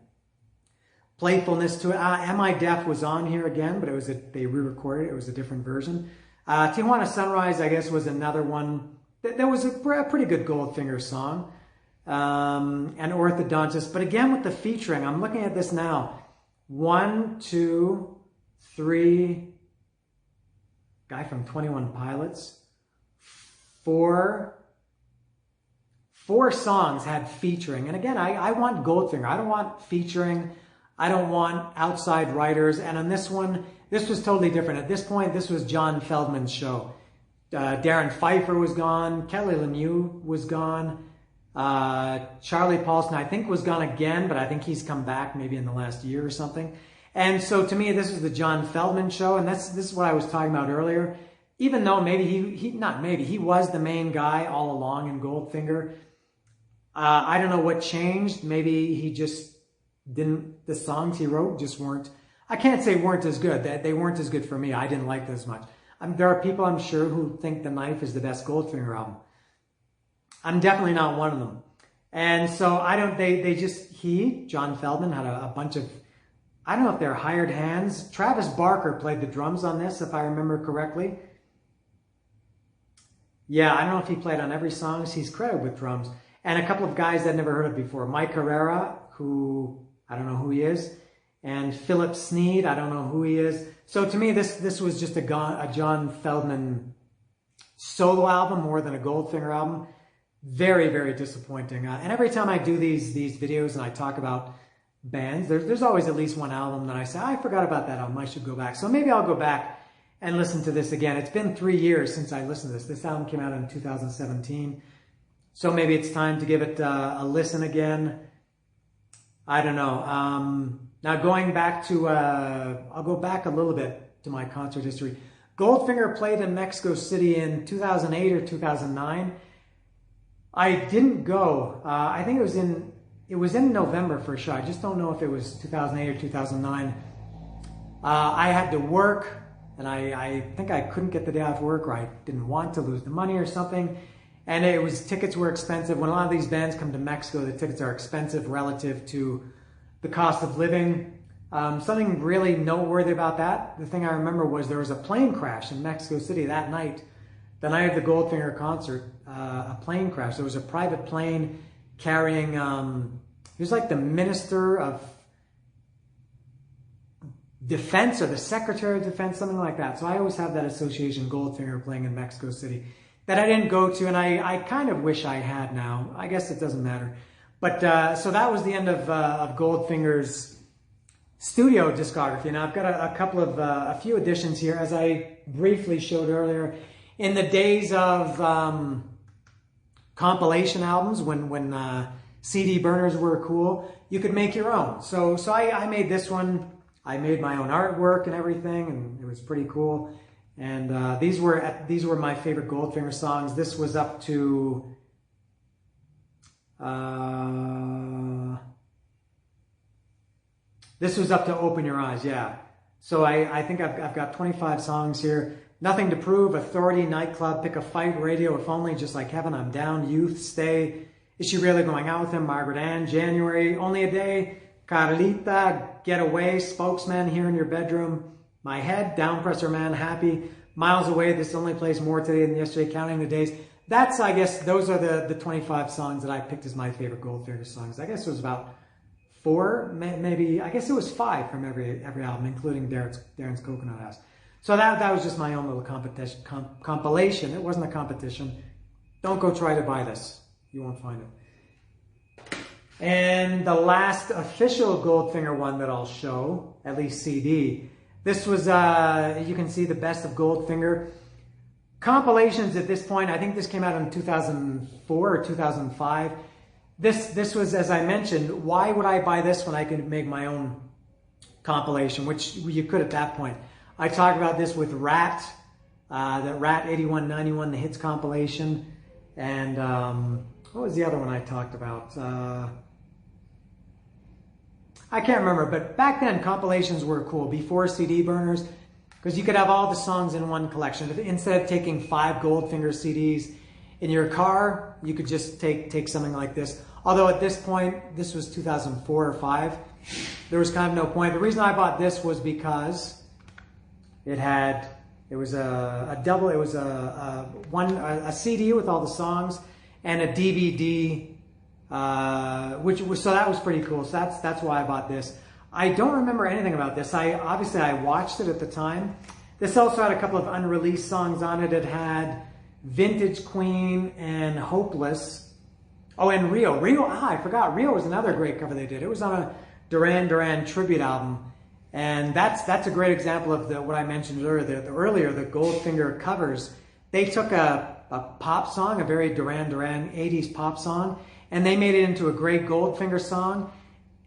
playfulness to it. Am I Deaf was on here again, but they re-recorded it. It was a different version. Tijuana Sunrise, I guess, was another one. That was a pretty good Goldfinger song. And Orthodontist. But again, with the featuring, I'm looking at this now. 1, 2, 3, guy from 21 Pilots. 4 songs had featuring. And again, I want Goldfinger. I don't want featuring. I don't want outside writers. And on this one, this was totally different. At this point, this was John Feldman's show. Darren Pfeiffer was gone. Kelly Lemieux was gone. Charlie Paulson, I think, was gone again, but I think he's come back maybe in the last year or something. And so to me, this was the John Feldman show. And this is what I was talking about earlier. Even though maybe he was the main guy all along in Goldfinger. I don't know what changed. Maybe he just the songs he wrote just weren't, I can't say weren't as good. They weren't as good for me. I didn't like them as much. There are people, I'm sure, who think The Knife is the best Goldfinger album. I'm definitely not one of them. And so John Feldman had a bunch of, I don't know if they're hired hands. Travis Barker played the drums on this, if I remember correctly. Yeah, I don't know if he played on every song. He's credited with drums. And a couple of guys I'd never heard of before. Mike Herrera, who, I don't know who he is. And Philip Sneed, I don't know who he is. So to me, this was just a John Feldman solo album more than a Goldfinger album. Very, very disappointing. And every time I do these videos and I talk about bands, there's always at least one album that I say, I forgot about that album, I should go back. So maybe I'll go back and listen to this again. It's been 3 years since I listened to this. This album came out in 2017. So maybe it's time to give it a listen again. I don't know. Now going back to, I'll go back a little bit to my concert history. Goldfinger played in Mexico City in 2008 or 2009. I didn't go. I think it was in November for sure. I just don't know if it was 2008 or 2009. I had to work, and I think I couldn't get the day off work, or I didn't want to lose the money or something. And tickets were expensive. When a lot of these bands come to Mexico, the tickets are expensive relative to the cost of living. Something really noteworthy about that, the thing I remember was there was a plane crash in Mexico City that night. The night of the Goldfinger concert, a plane crash. There was a private plane carrying, he was like the Minister of Defense or the Secretary of Defense, something like that. So I always have that association, Goldfinger playing in Mexico City, that I didn't go to, and I kind of wish I had now. I guess it doesn't matter. But so that was the end of Goldfinger's studio discography. Now I've got a couple of, a few additions here, as I briefly showed earlier. In the days of compilation albums, when CD burners were cool, you could make your own. So I made this one. I made my own artwork and everything, and it was pretty cool. And these were my favorite Goldfinger songs. This was up to Open Your Eyes, yeah. So I think I've got 25 songs here. Nothing to Prove, Authority, Nightclub, Pick a Fight, Radio, If Only, Just Like Heaven, I'm Down, Youth, Stay, Is She Really Going Out With Him, Margaret Ann, January, Only a Day, Carlita, Get Away, Spokesman, Here in Your Bedroom, My Head, Downpresser Man, Happy, Miles Away, This Only Plays More Today Than Yesterday, Counting the Days. That's, I guess, those are the 25 songs that I picked as my favorite Goldfinger songs. I guess it was about 4, maybe, I guess it was 5 from every album, including Darren's Coconut House. So that was just my own little compilation. It wasn't a competition. Don't go try to buy this. You won't find it. And the last official Goldfinger one that I'll show, at least CD, this was, you can see the best of Goldfinger. Compilations at this point, I think this came out in 2004 or 2005. This was, as I mentioned, why would I buy this when I could make my own compilation, which you could at that point. I talked about this with Rat, the Rat 8191, the hits compilation. And what was the other one I talked about? I can't remember, but back then compilations were cool, before CD burners, because you could have all the songs in one collection. Instead of taking 5 Goldfinger CDs in your car, you could just take something like this. Although at this point, this was 2004 or 5, there was kind of no point. The reason I bought this was because it was a CD with all the songs and a DVD, so that was pretty cool. So that's why I bought this. I don't remember anything about this. Obviously I watched it at the time. This also had a couple of unreleased songs on it. It had Vintage Queen and Hopeless. Oh, and Rio. I forgot. Rio was another great cover they did. It was on a Duran Duran tribute album. And that's a great example of what I mentioned earlier, the Goldfinger covers. They took a pop song, a very Duran Duran 80s pop song, and they made it into a great Goldfinger song.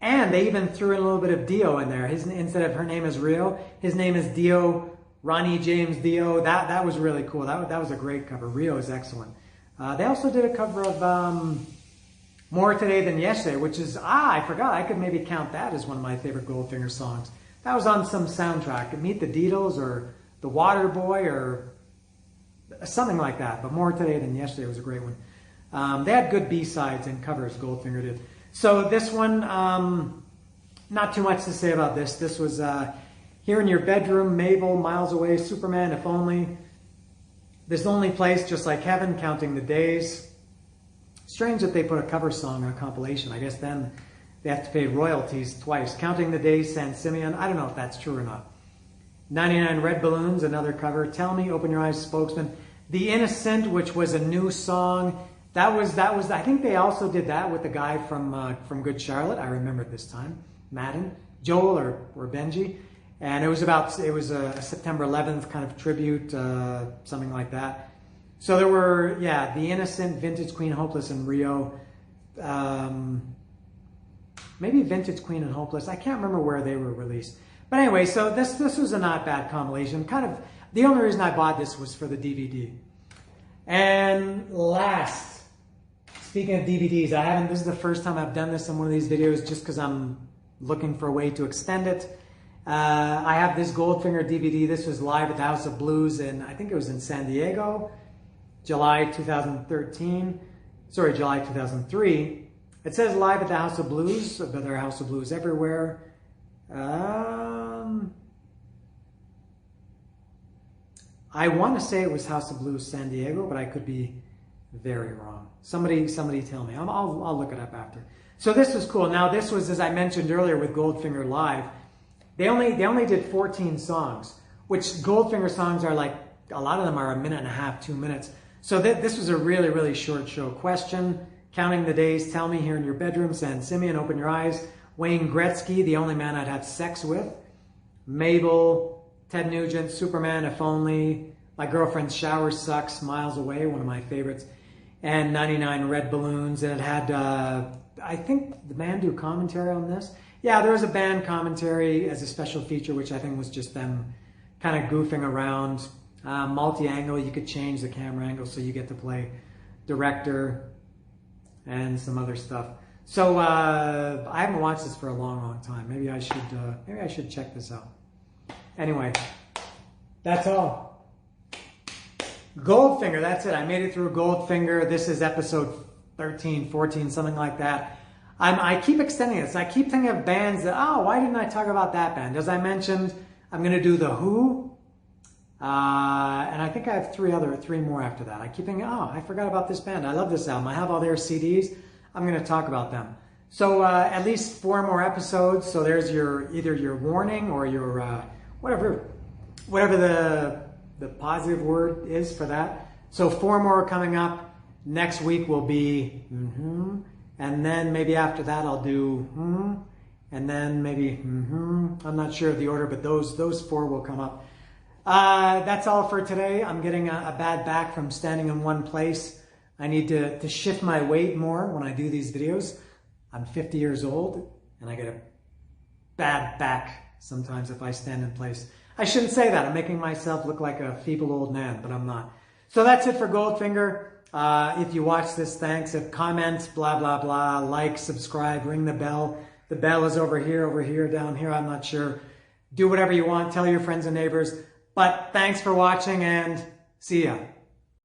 And they even threw in a little bit of Dio in there. Instead of her name is Rio, his name is Dio, Ronnie James Dio. That was really cool. That was a great cover. Rio is excellent. They also did a cover of More Today Than Yesterday, which is, I forgot, I could maybe count that as one of my favorite Goldfinger songs. That was on some soundtrack, Meet the Deedles or The Water Boy or something like that. But More Today Than Yesterday was a great one. They had good B-sides and covers, Goldfinger did. So this one, not too much to say about this. This was Here in Your Bedroom, Mabel, Miles Away, Superman, If Only. This Lonely Place, Just Like Heaven, Counting the Days. Strange that they put a cover song on a compilation. I guess then they have to pay royalties twice. Counting the Days, San Simeon. I don't know if that's true or not. 99 Red Balloons, another cover. Tell Me, Open Your Eyes, Spokesman. The Innocent, which was a new song. That was. I think they also did that with the guy from Good Charlotte. I remember it this time. Madden, Joel or Benji. And it was a September 11th kind of tribute, something like that. So there were, The Innocent, Vintage Queen, Hopeless, and Rio. Maybe Vintage Queen and Hopeless. I can't remember where they were released. But anyway, so this was a not bad compilation. Kind of, the only reason I bought this was for the DVD. And last, speaking of DVDs, this is the first time I've done this in one of these videos just because I'm looking for a way to extend it. I have this Goldfinger DVD. This was live at the House of Blues, and I think it was in San Diego, July 2003. It says live at the House of Blues, but there are House of Blues everywhere. I want to say it was House of Blues San Diego, but I could be very wrong. Somebody tell me. I'll look it up after. So this was cool. Now this was, as I mentioned earlier with Goldfinger Live, they only did 14 songs, which Goldfinger songs are like, a lot of them are a minute and a half, 2 minutes. So this was a really, really short show. Question, Counting the Days, Tell Me, Here in Your Bedroom, San Simeon, Open Your Eyes, Wayne Gretzky, The Only Man I'd Have Sex With, Mabel, Ted Nugent, Superman, If Only, My Girlfriend's Shower Sucks, Miles Away, one of my favorites, and 99 Red Balloons. And it had, I think the band do commentary on this. Yeah, there was a band commentary as a special feature, which I think was just them kind of goofing around. Multi-angle, you could change the camera angle so you get to play director and some other stuff. So I haven't watched this for a long, long time. Maybe I should check this out. Anyway, that's all. Goldfinger, that's it. I made it through Goldfinger. This is episode 13, 14, something like that. I keep extending this. I keep thinking of bands that, why didn't I talk about that band? As I mentioned, I'm going to do The Who. And I think I have three more after that. I keep thinking, I forgot about this band. I love this album. I have all their CDs. I'm going to talk about them. So at least 4 more episodes. So there's either your warning or your whatever the positive word is for that. So 4 more coming up. Next week will be and then maybe after that I'll do and then maybe I'm not sure of the order, but those 4 will come up. That's all for today. I'm getting a bad back from standing in one place. I need to shift my weight more when I do these videos. I'm 50 years old and I get a bad back sometimes if I stand in place. I shouldn't say that. I'm making myself look like a feeble old man, but I'm not. So that's it for Goldfinger. If you watch this, thanks. If comments, blah, blah, blah, like, subscribe, ring the bell. The bell is over here, down here. I'm not sure. Do whatever you want. Tell your friends and neighbors. But thanks for watching and see ya.